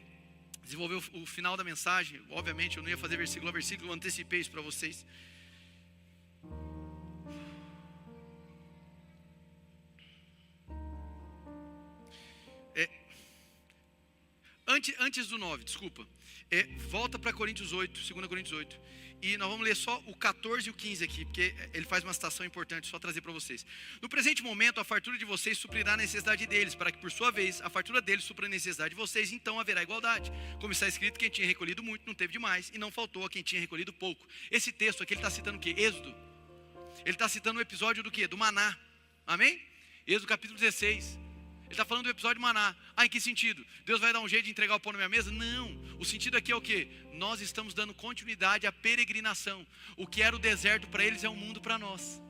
desenvolver o final da mensagem. Obviamente eu não ia fazer versículo a versículo, eu antecipei isso para vocês. Antes do 9, desculpa. Volta para Coríntios 8, 2 Coríntios 8. E nós vamos ler só o 14 e o 15 aqui, porque ele faz uma citação importante, só trazer para vocês. No presente momento, a fartura de vocês suprirá a necessidade deles, para que por sua vez, a fartura deles supra a necessidade de vocês, então haverá igualdade. Como está escrito, quem tinha recolhido muito não teve demais, e não faltou a quem tinha recolhido pouco. Esse texto aqui, ele está citando o quê? Êxodo. Ele está citando o episódio do quê? Do maná. Amém? Êxodo capítulo 16. Ele está falando do episódio do maná. Em que sentido? Deus vai dar um jeito de entregar o pão na minha mesa? Não. O sentido aqui é o quê? Nós estamos dando continuidade à peregrinação. O que era o deserto para eles é um mundo para nós.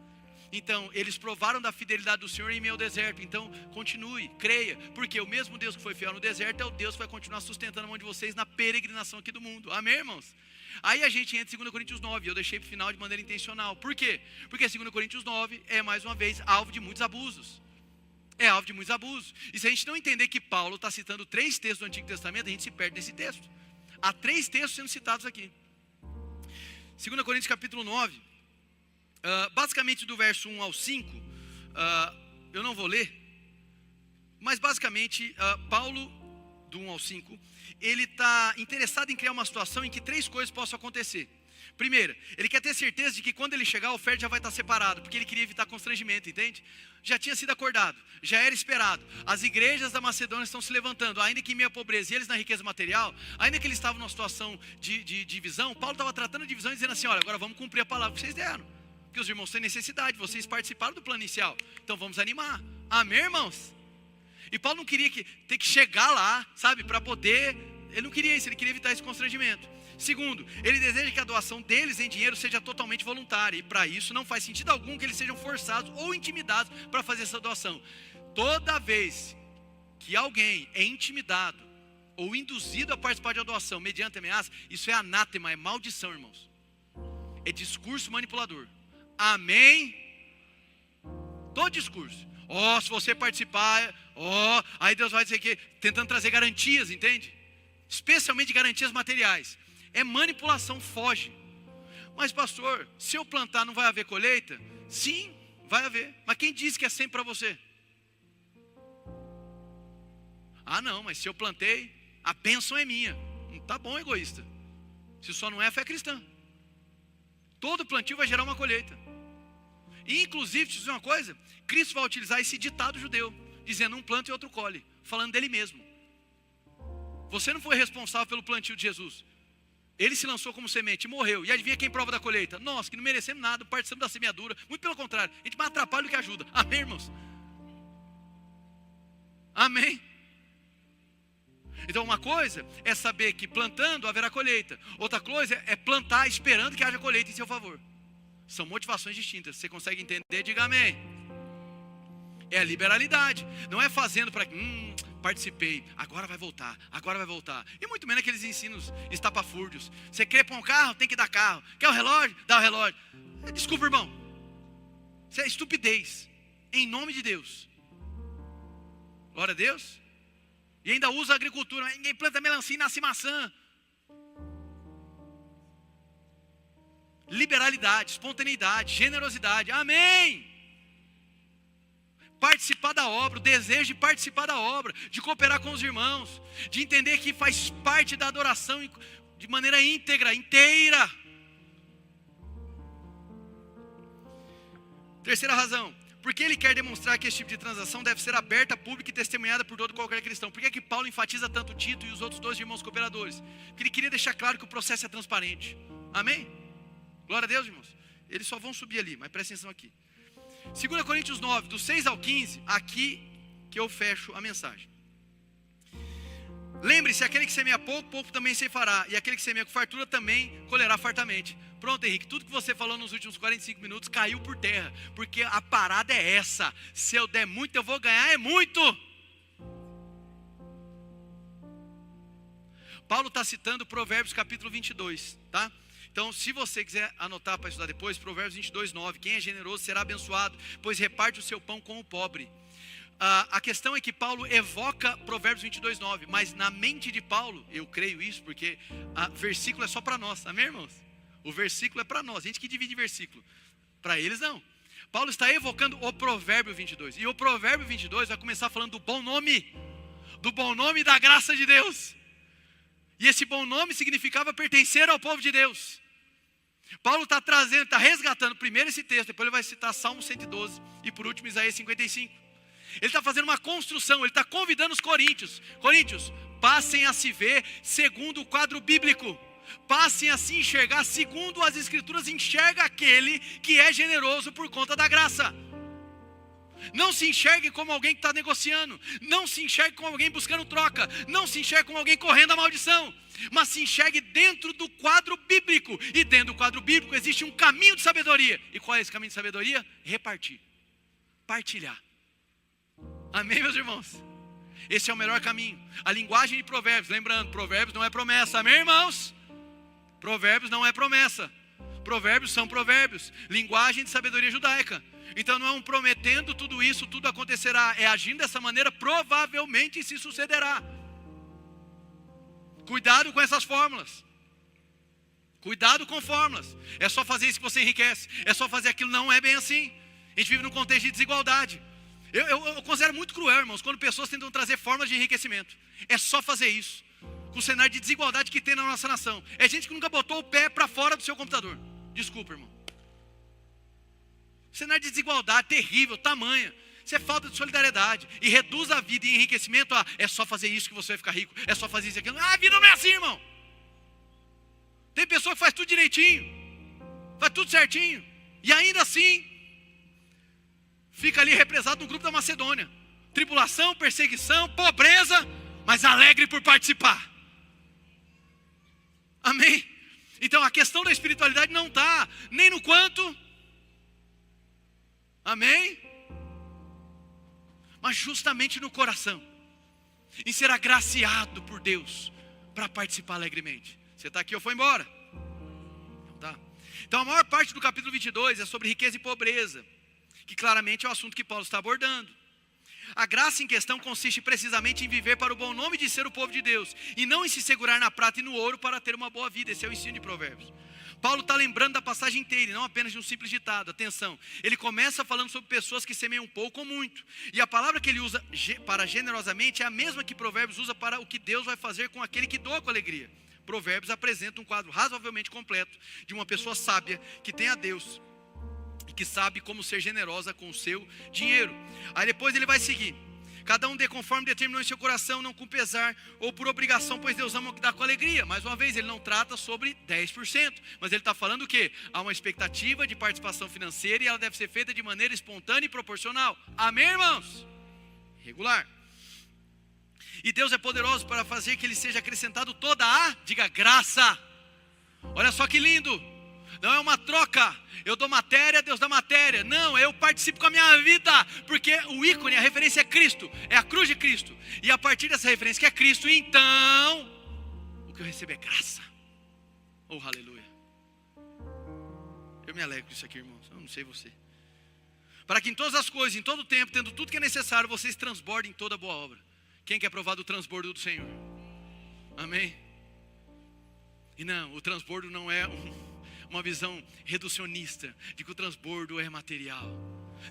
Então, eles provaram da fidelidade do Senhor em meio ao deserto. Então, continue, creia. Porque o mesmo Deus que foi fiel no deserto é o Deus que vai continuar sustentando a mão de vocês na peregrinação aqui do mundo. Amém, irmãos? Aí a gente entra em 2 Coríntios 9. Eu deixei para o final de maneira intencional. Por quê? Porque 2 Coríntios 9 é, mais uma vez, alvo de muitos abusos. É alvo de muitos abusos. E se a gente não entender que Paulo está citando 3 textos do Antigo Testamento, a gente se perde nesse texto. Há 3 textos sendo citados aqui. 2 Coríntios capítulo 9. Basicamente do verso 1 ao 5. Eu não vou ler. Mas basicamente, Paulo, do 1 ao 5, ele está interessado em criar uma situação em que 3 coisas possam acontecer. Primeiro, ele quer ter certeza de que quando ele chegar, a oferta já vai estar separada, porque ele queria evitar constrangimento, entende? Já tinha sido acordado, já era esperado. As igrejas da Macedônia estão se levantando, ainda que em meia pobreza, e eles na riqueza material, ainda que eles estavam numa situação de divisão, Paulo estava tratando a divisão e dizendo assim, olha, agora vamos cumprir a palavra que vocês deram, porque os irmãos têm necessidade, vocês participaram do plano inicial, então vamos animar. Amém, irmãos? E Paulo não queria ter que chegar lá, sabe, para poder, ele não queria isso, ele queria evitar esse constrangimento. Segundo, ele deseja que a doação deles em dinheiro seja totalmente voluntária. E para isso não faz sentido algum que eles sejam forçados ou intimidados para fazer essa doação. Toda vez que alguém é intimidado ou induzido a participar de uma doação mediante ameaça, isso é anátema, é maldição, irmãos. É discurso manipulador. Amém? Todo discurso. Se você participar, aí Deus vai dizer que tentando trazer garantias, entende? Especialmente garantias materiais. É manipulação, foge. Mas pastor, se eu plantar não vai haver colheita? Sim, vai haver. Mas quem disse que é sempre para você? Não, mas se eu plantei, a bênção é minha. Tá bom, egoísta. Se só não é a fé cristã. Todo plantio vai gerar uma colheita. E, inclusive, deixa eu dizer uma coisa, Cristo vai utilizar esse ditado judeu, dizendo um planta e outro colhe, falando dele mesmo. Você não foi responsável pelo plantio de Jesus. Ele se lançou como semente e morreu. E adivinha quem prova da colheita? Nós, que não merecemos nada, participamos da semeadura. Muito pelo contrário, a gente mais atrapalha do que ajuda. Amém, irmãos? Amém? Então uma coisa é saber que plantando haverá colheita. Outra coisa é plantar esperando que haja colheita em seu favor. São motivações distintas. Você consegue entender? Diga amém. É a liberalidade. Não é fazendo para que participei, agora vai voltar, agora vai voltar. E muito menos aqueles ensinos estapafúrdios. Você quer pôr um carro, tem que dar carro. Quer o relógio? Dá o relógio. Desculpa, irmão. Isso é estupidez. Em nome de Deus. Glória a Deus. E ainda usa a agricultura. Ninguém planta melancia e nasce maçã. Liberalidade, espontaneidade, generosidade. Amém. Participar da obra, o desejo de participar da obra, de cooperar com os irmãos, de entender que faz parte da adoração de maneira íntegra, inteira. Terceira razão, porque ele quer demonstrar que esse tipo de transação deve ser aberta, pública e testemunhada por todo qualquer cristão. Por que é que Paulo enfatiza tanto Tito e os outros dois irmãos cooperadores? Porque ele queria deixar claro que o processo é transparente. Amém? Glória a Deus, irmãos. Eles só vão subir ali, mas presta atenção aqui. 2 Coríntios 9, do 6 ao 15, aqui que eu fecho a mensagem. Lembre-se, aquele que semeia pouco, pouco também ceifará, e aquele que semeia com fartura também colherá fartamente. Pronto, Henrique, tudo que você falou nos últimos 45 minutos caiu por terra, porque a parada é essa: se eu der muito, eu vou ganhar, é muito. Paulo está citando Provérbios capítulo 22, tá? Então, se você quiser anotar para estudar depois, Provérbios 22, 9. Quem é generoso será abençoado, pois reparte o seu pão com o pobre. A questão é que Paulo evoca Provérbios 22, 9. Mas na mente de Paulo, eu creio isso, porque o versículo é só para nós. Amém, irmãos? O versículo é para nós. A gente que divide versículo. Para eles, não. Paulo está evocando o Provérbio 22. E o Provérbio 22 vai começar falando do bom nome. Do bom nome da graça de Deus. E esse bom nome significava pertencer ao povo de Deus. Paulo está trazendo, está resgatando primeiro esse texto, depois ele vai citar Salmo 112 e por último Isaías 55. Ele está fazendo uma construção, ele está convidando os coríntios. Coríntios, passem a se ver segundo o quadro bíblico. Passem a se enxergar segundo as escrituras enxerga aquele que é generoso por conta da graça. Não se enxergue como alguém que está negociando. Não se enxergue como alguém buscando troca. Não se enxergue como alguém correndo a maldição. Mas se enxergue dentro do quadro bíblico. E dentro do quadro bíblico existe um caminho de sabedoria. E qual é esse caminho de sabedoria? Repartir. Partilhar. Amém, meus irmãos? Esse é o melhor caminho. A linguagem de Provérbios. Lembrando, Provérbios não é promessa. Amém, irmãos? Provérbios não é promessa. Provérbios são provérbios. Linguagem de sabedoria judaica. Então não é um prometendo tudo isso, tudo acontecerá. É agindo dessa maneira, provavelmente se sucederá. Cuidado com essas fórmulas. Cuidado com fórmulas. É só fazer isso que você enriquece. É só fazer aquilo, não é bem assim. A gente vive num contexto de desigualdade. Eu considero muito cruel, irmãos, quando pessoas tentam trazer fórmulas de enriquecimento. É só fazer isso. Com o cenário de desigualdade que tem na nossa nação. É gente que nunca botou o pé para fora do seu computador. Desculpa, irmão. Cenário de desigualdade terrível, tamanha. Isso é falta de solidariedade. E reduz a vida em enriquecimento a é só fazer isso que você vai ficar rico. É só fazer isso e aquilo. A vida não é assim, irmão. Tem pessoa que faz tudo direitinho. Faz tudo certinho. E ainda assim, fica ali represado no grupo da Macedônia. Tribulação, perseguição, pobreza, mas alegre por participar. Amém? Então a questão da espiritualidade não está nem no quanto. Amém? Mas justamente no coração. Em ser agraciado por Deus para participar alegremente. Você está aqui ou foi embora? Não tá. Então a maior parte do capítulo 22 é sobre riqueza e pobreza. Que claramente é o assunto que Paulo está abordando. A graça em questão consiste precisamente em viver para o bom nome de ser o povo de Deus. E não em se segurar na prata e no ouro para ter uma boa vida. Esse é o ensino de Provérbios. Paulo está lembrando da passagem inteira, e não apenas de um simples ditado. Atenção, ele começa falando sobre pessoas que semeiam pouco ou muito. E a palavra que ele usa para generosamente é a mesma que Provérbios usa para o que Deus vai fazer com aquele que doa com alegria. Provérbios apresenta um quadro razoavelmente completo de uma pessoa sábia que tem a Deus e que sabe como ser generosa com o seu dinheiro. Aí depois ele vai seguir: cada um dê conforme determinou em seu coração, não com pesar ou por obrigação, pois Deus ama o que dá com alegria. Mais uma vez, ele não trata sobre 10%, mas ele está falando o quê? Há uma expectativa de participação financeira e ela deve ser feita de maneira espontânea e proporcional. Amém, irmãos? Regular. E Deus é poderoso para fazer que ele seja acrescentado toda a, diga, graça. Olha só que lindo. Não é uma troca, eu dou matéria, Deus dá matéria. Não, eu participo com a minha vida, porque o ícone, a referência é Cristo, é a cruz de Cristo. E a partir dessa referência que é Cristo, então, o que eu recebo é graça. Oh, aleluia. Eu me alegro com isso aqui, irmãos, eu não sei você. Para que em todas as coisas, em todo o tempo, tendo tudo que é necessário, vocês transbordem em toda boa obra. Quem quer provar do transbordo do Senhor? Amém? E não, o transbordo não é uma visão reducionista de que o transbordo é material.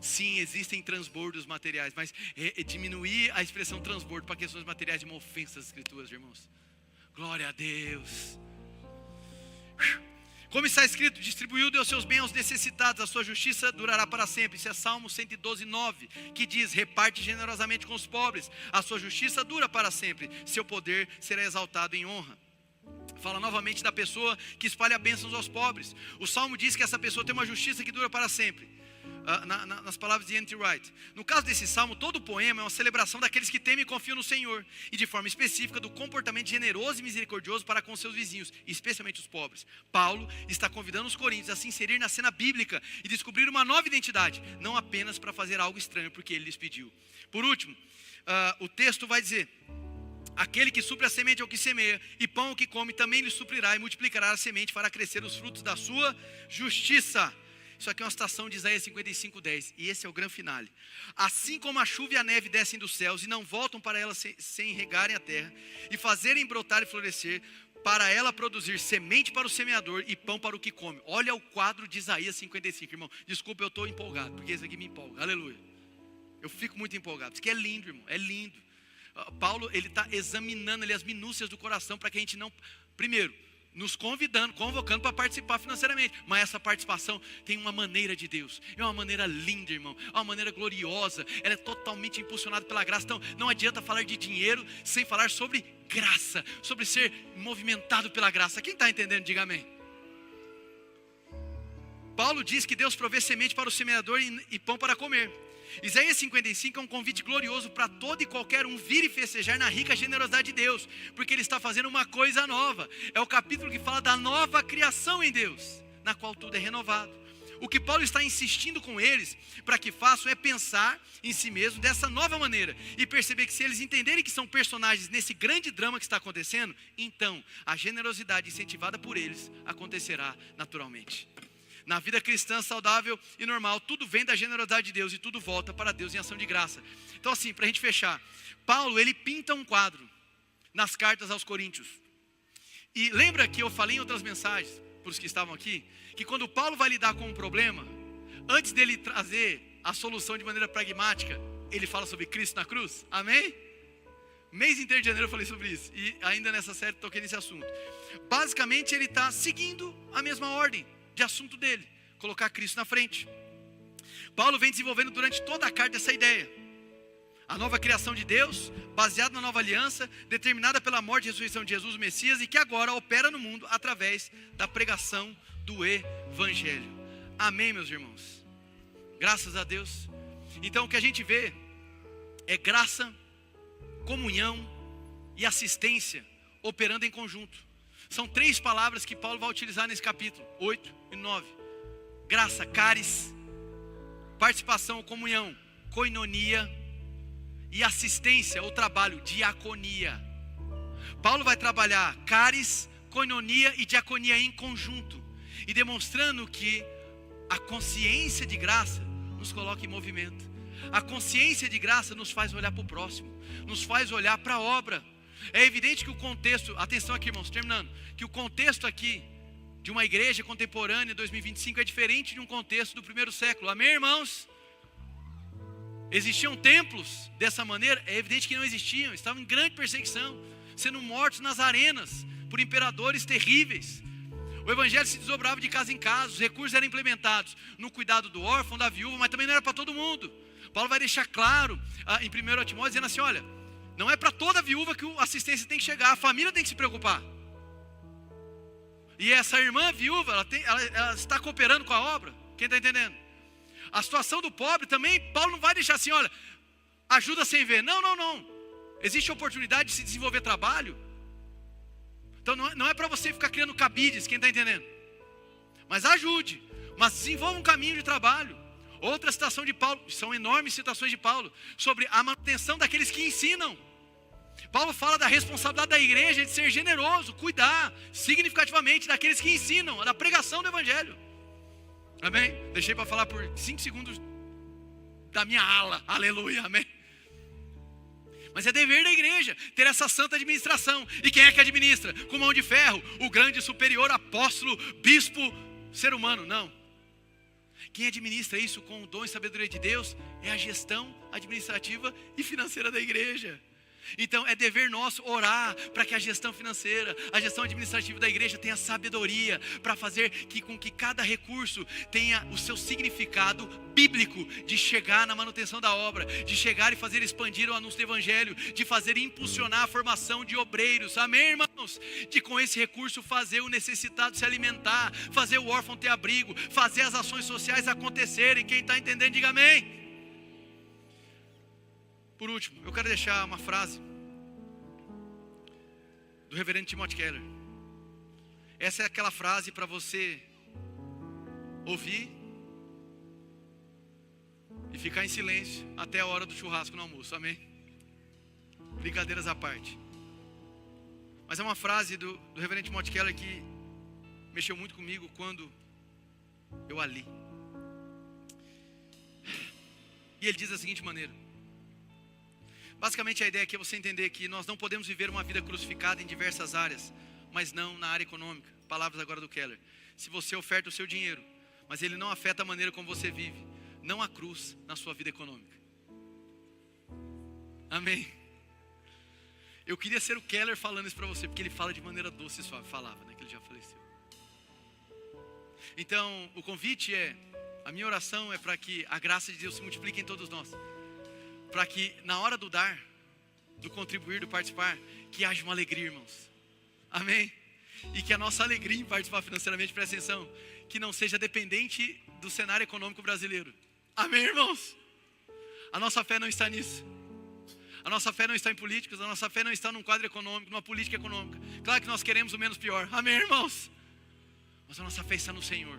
Sim, existem transbordos materiais, mas diminuir a expressão transbordo para questões materiais de uma ofensa às Escrituras, irmãos. Glória a Deus. Como está escrito, distribuiu Deus seus bens aos necessitados, a sua justiça durará para sempre. Isso é Salmo 112:9, que diz: reparte generosamente com os pobres, a sua justiça dura para sempre, seu poder será exaltado em honra. Fala novamente da pessoa que espalha bênçãos aos pobres. O Salmo diz que essa pessoa tem uma justiça que dura para sempre. Nas palavras de N.T. Wright. No caso desse salmo, todo o poema é uma celebração daqueles que temem e confiam no Senhor, e de forma específica do comportamento generoso e misericordioso para com seus vizinhos, especialmente os pobres. Paulo está convidando os coríntios a se inserir na cena bíblica e descobrir uma nova identidade, não apenas para fazer algo estranho porque ele lhes pediu. Por último, o texto vai dizer: aquele que supre a semente ao que semeia, e pão ao que come, também lhe suprirá e multiplicará a semente, fará crescer os frutos da sua justiça. Isso aqui é uma citação de Isaías 55:10, e esse é o grande finale. Assim como a chuva e a neve descem dos céus e não voltam para ela sem regarem a terra e fazerem brotar e florescer, para ela produzir semente para o semeador e pão para o que come. Olha o quadro de Isaías 55, irmão. Desculpa, eu estou empolgado, porque esse aqui me empolga. Aleluia. Eu fico muito empolgado. Isso aqui é lindo, irmão, é lindo. Paulo, ele está examinando ali as minúcias do coração para que a gente não, primeiro, nos convocando para participar financeiramente, mas essa participação tem uma maneira de Deus, é uma maneira linda, irmão, é uma maneira gloriosa, ela é totalmente impulsionada pela graça. Então não adianta falar de dinheiro sem falar sobre graça, sobre ser movimentado pela graça. Quem está entendendo, diga amém. Paulo diz que Deus provê semente para o semeador e pão para comer. Isaías 55 é um convite glorioso para todo e qualquer um vir e festejar na rica generosidade de Deus, porque ele está fazendo uma coisa nova. É o capítulo que fala da nova criação em Deus, na qual tudo é renovado. O que Paulo está insistindo com eles para que façam é pensar em si mesmo dessa nova maneira e perceber que se eles entenderem que são personagens nesse grande drama que está acontecendo, então a generosidade incentivada por eles acontecerá naturalmente. Na vida cristã saudável e normal, tudo vem da generosidade de Deus e tudo volta para Deus em ação de graça. Então assim, para a gente fechar, Paulo, ele pinta um quadro nas cartas aos Coríntios. E lembra que eu falei em outras mensagens, para os que estavam aqui, que quando Paulo vai lidar com um problema, antes dele trazer a solução de maneira pragmática, ele fala sobre Cristo na cruz, amém? Mês inteiro de janeiro eu falei sobre isso, e ainda nessa série toquei nesse assunto. Basicamente ele está seguindo a mesma ordem de assunto dele, colocar Cristo na frente. Paulo vem desenvolvendo durante toda a carta essa ideia. A nova criação de Deus, baseada na nova aliança, determinada pela morte e ressurreição de Jesus, o Messias, e que agora opera no mundo através da pregação do Evangelho. Amém, meus irmãos? Graças a Deus. Então o que a gente vê é graça, comunhão e assistência operando em conjunto. São 3 palavras que Paulo vai utilizar nesse capítulo 8 e 9. Graça, caris, participação ou comunhão, koinonia, e assistência ou trabalho, diaconia. Paulo vai trabalhar caris, koinonia e diaconia em conjunto, e demonstrando que a consciência de graça nos coloca em movimento. A consciência de graça nos faz olhar para o próximo, nos faz olhar para a obra. É evidente que o contexto, atenção aqui, irmãos, terminando, que o contexto aqui de uma igreja contemporânea em 2025 é diferente de um contexto do primeiro século. Amém, irmãos? Existiam templos dessa maneira? É evidente que não existiam, estavam em grande perseguição, sendo mortos nas arenas, por imperadores terríveis. O evangelho se desdobrava de casa em casa, os recursos eram implementados no cuidado do órfão, da viúva, mas também não era para todo mundo. Paulo vai deixar claro em 1 Timóteo, dizendo assim, olha, não é para toda viúva que a assistência tem que chegar, a família tem que se preocupar. E essa irmã viúva, ela está cooperando com a obra, quem está entendendo? A situação do pobre também, Paulo não vai deixar assim, olha, ajuda sem ver, não. Existe oportunidade de se desenvolver trabalho. Então não é para você ficar criando cabides, quem está entendendo? Mas ajude, mas desenvolva um caminho de trabalho. Outra citação de Paulo, são enormes citações de Paulo, sobre a manutenção daqueles que ensinam. Paulo fala da responsabilidade da igreja de ser generoso, cuidar significativamente daqueles que ensinam, da pregação do evangelho. Amém? Deixei para falar por 5 segundos da minha ala, aleluia, amém? Mas é dever da igreja ter essa santa administração. E quem é que administra? Com mão de ferro, o grande superior, apóstolo, bispo, ser humano, não. Quem administra isso com o dom e sabedoria de Deus é a gestão administrativa e financeira da igreja. Então é dever nosso orar para que a gestão financeira, a gestão administrativa da igreja tenha sabedoria para fazer com que cada recurso tenha o seu significado bíblico de chegar na manutenção da obra, de chegar e fazer expandir o anúncio do evangelho, de fazer impulsionar a formação de obreiros, amém, irmãos? De com esse recurso fazer o necessitado se alimentar, fazer o órfão ter abrigo, fazer as ações sociais acontecerem. Quem está entendendo, diga amém. Por último, eu quero deixar uma frase do reverendo Timothy Keller. Essa é aquela frase para você ouvir e ficar em silêncio até a hora do churrasco no almoço, amém? Brincadeiras à parte. Mas é uma frase do reverendo Timothy Keller que mexeu muito comigo quando eu a li. E ele diz da seguinte maneira: basicamente a ideia aqui é você entender que nós não podemos viver uma vida crucificada em diversas áreas, mas não na área econômica. Palavras agora do Keller. Se você oferta o seu dinheiro, mas ele não afeta a maneira como você vive, não há cruz na sua vida econômica. Amém? Eu queria ser o Keller falando isso para você, porque ele fala de maneira doce e suave. Falava, né, que ele já faleceu. Então, o convite a minha oração é para que a graça de Deus se multiplique em todos nós. Para que na hora do dar, do contribuir, do participar, que haja uma alegria, irmãos. Amém? E que a nossa alegria em participar financeiramente, presta atenção, que não seja dependente do cenário econômico brasileiro. Amém, irmãos? A nossa fé não está nisso. A nossa fé não está em políticos, a nossa fé não está num quadro econômico, numa política econômica. Claro que nós queremos o menos pior. Amém, irmãos? Mas a nossa fé está no Senhor.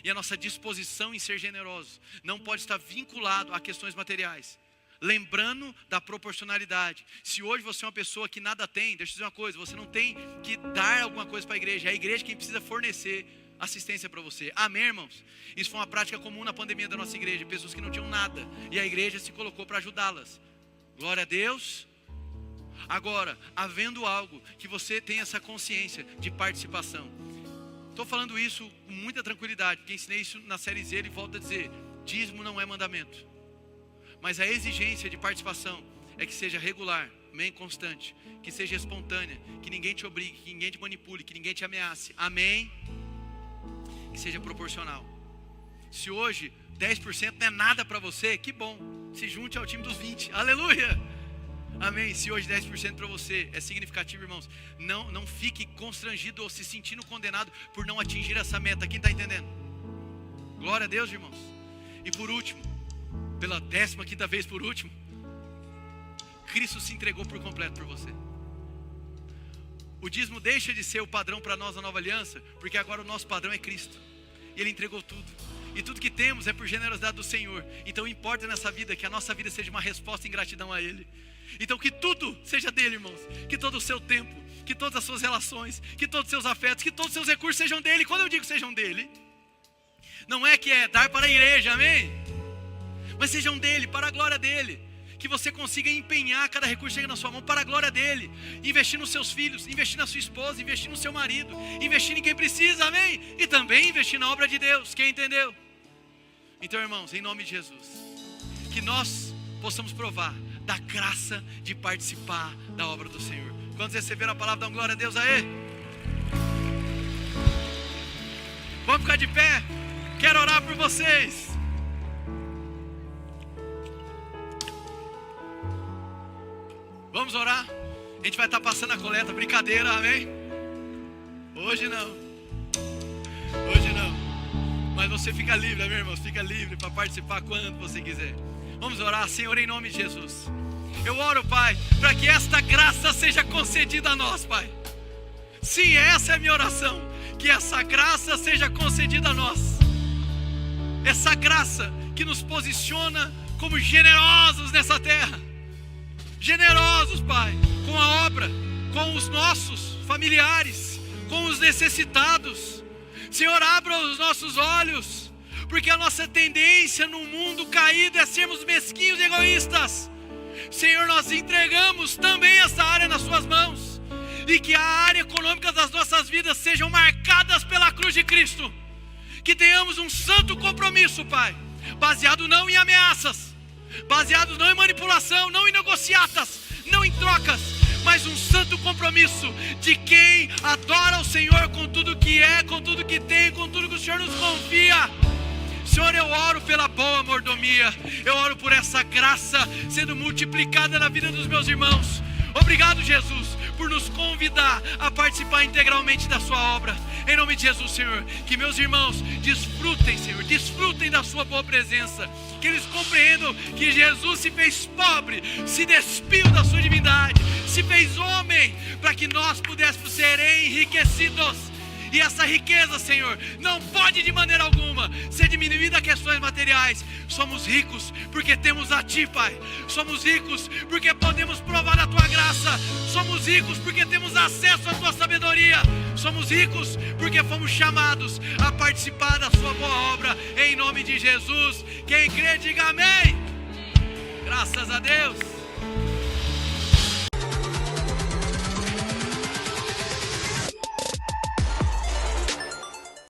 E a nossa disposição em ser generosos não pode estar vinculado a questões materiais. Lembrando da proporcionalidade. Se hoje você é uma pessoa que nada tem, deixa eu dizer uma coisa, você não tem que dar alguma coisa para a igreja, é a igreja quem precisa fornecer assistência para você. Amém, irmãos? Isso foi uma prática comum na pandemia da nossa igreja, pessoas que não tinham nada, e a igreja se colocou para ajudá-las. Glória a Deus. Agora, havendo algo que você tenha essa consciência de participação. Estou falando isso com muita tranquilidade, porque ensinei isso na série Z e volto a dizer, dízimo não é mandamento. Mas a exigência de participação é que seja regular, amém, constante, que seja espontânea, que ninguém te obrigue, que ninguém te manipule, que ninguém te ameace, amém, que seja proporcional. Se hoje 10% não é nada para você, que bom, se junte ao time dos 20, aleluia, amém. Se hoje 10% para você é significativo, irmãos, não fique constrangido ou se sentindo condenado por não atingir essa meta. Quem está entendendo? Glória a Deus, irmãos. E por último, pela 15ª vez por último, Cristo se entregou por completo por você. O dízimo deixa de ser o padrão para nós na nova aliança, porque agora o nosso padrão é Cristo. E Ele entregou tudo. E tudo que temos é por generosidade do Senhor. Então importa nessa vida que a nossa vida seja uma resposta em gratidão a Ele. Então que tudo seja dele, irmãos. Que todo o seu tempo, que todas as suas relações, que todos os seus afetos, que todos os seus recursos sejam dele. Quando eu digo sejam dele, não é que é dar para a igreja, amém? Mas sejam dele, para a glória dele. Que você consiga empenhar cada recurso que chega na sua mão para a glória dele. Investir nos seus filhos, investir na sua esposa, investir no seu marido, investir em quem precisa, amém? E também investir na obra de Deus, quem entendeu? Então, irmãos, em nome de Jesus, que nós possamos provar da graça de participar da obra do Senhor. Quando receberam a palavra, dão glória a Deus aí. Vamos ficar de pé? Quero orar por vocês. Vamos orar? A gente vai estar passando a coleta, brincadeira, amém? Hoje não. Hoje não. Mas você fica livre, meu irmão, fica livre para participar quando você quiser. Vamos orar, Senhor, em nome de Jesus. Eu oro, Pai, para que esta graça seja concedida a nós, Pai. Sim, essa é a minha oração. Que essa graça seja concedida a nós. Essa graça que nos posiciona como generosos nessa terra. Generosos, Pai, com a obra, com os nossos familiares, com os necessitados. Senhor, abra os nossos olhos, porque a nossa tendência no mundo caído é sermos mesquinhos e egoístas. Senhor, nós entregamos também essa área nas suas mãos, e que a área econômica das nossas vidas sejam marcadas pela cruz de Cristo. Que tenhamos um santo compromisso, Pai, baseado não em ameaças, baseado não em manipulação, não em negociatas, não em trocas, mas um santo compromisso de quem adora o Senhor com tudo que é, com tudo que tem, com tudo que o Senhor nos confia. Senhor, eu oro pela boa mordomia, eu oro por essa graça sendo multiplicada na vida dos meus irmãos. Obrigado, Jesus, por nos convidar a participar integralmente da sua obra. Em nome de Jesus, Senhor, que meus irmãos desfrutem, Senhor, desfrutem da sua boa presença, que eles compreendam que Jesus se fez pobre, se despiu da sua divindade, se fez homem, para que nós pudéssemos ser enriquecidos. E essa riqueza, Senhor, não pode de maneira alguma ser diminuída a questões materiais. Somos ricos porque temos a Ti, Pai. Somos ricos porque podemos provar a Tua graça. Somos ricos porque temos acesso à Tua sabedoria. Somos ricos porque fomos chamados a participar da Sua boa obra. Em nome de Jesus. Quem crê, diga amém. Graças a Deus.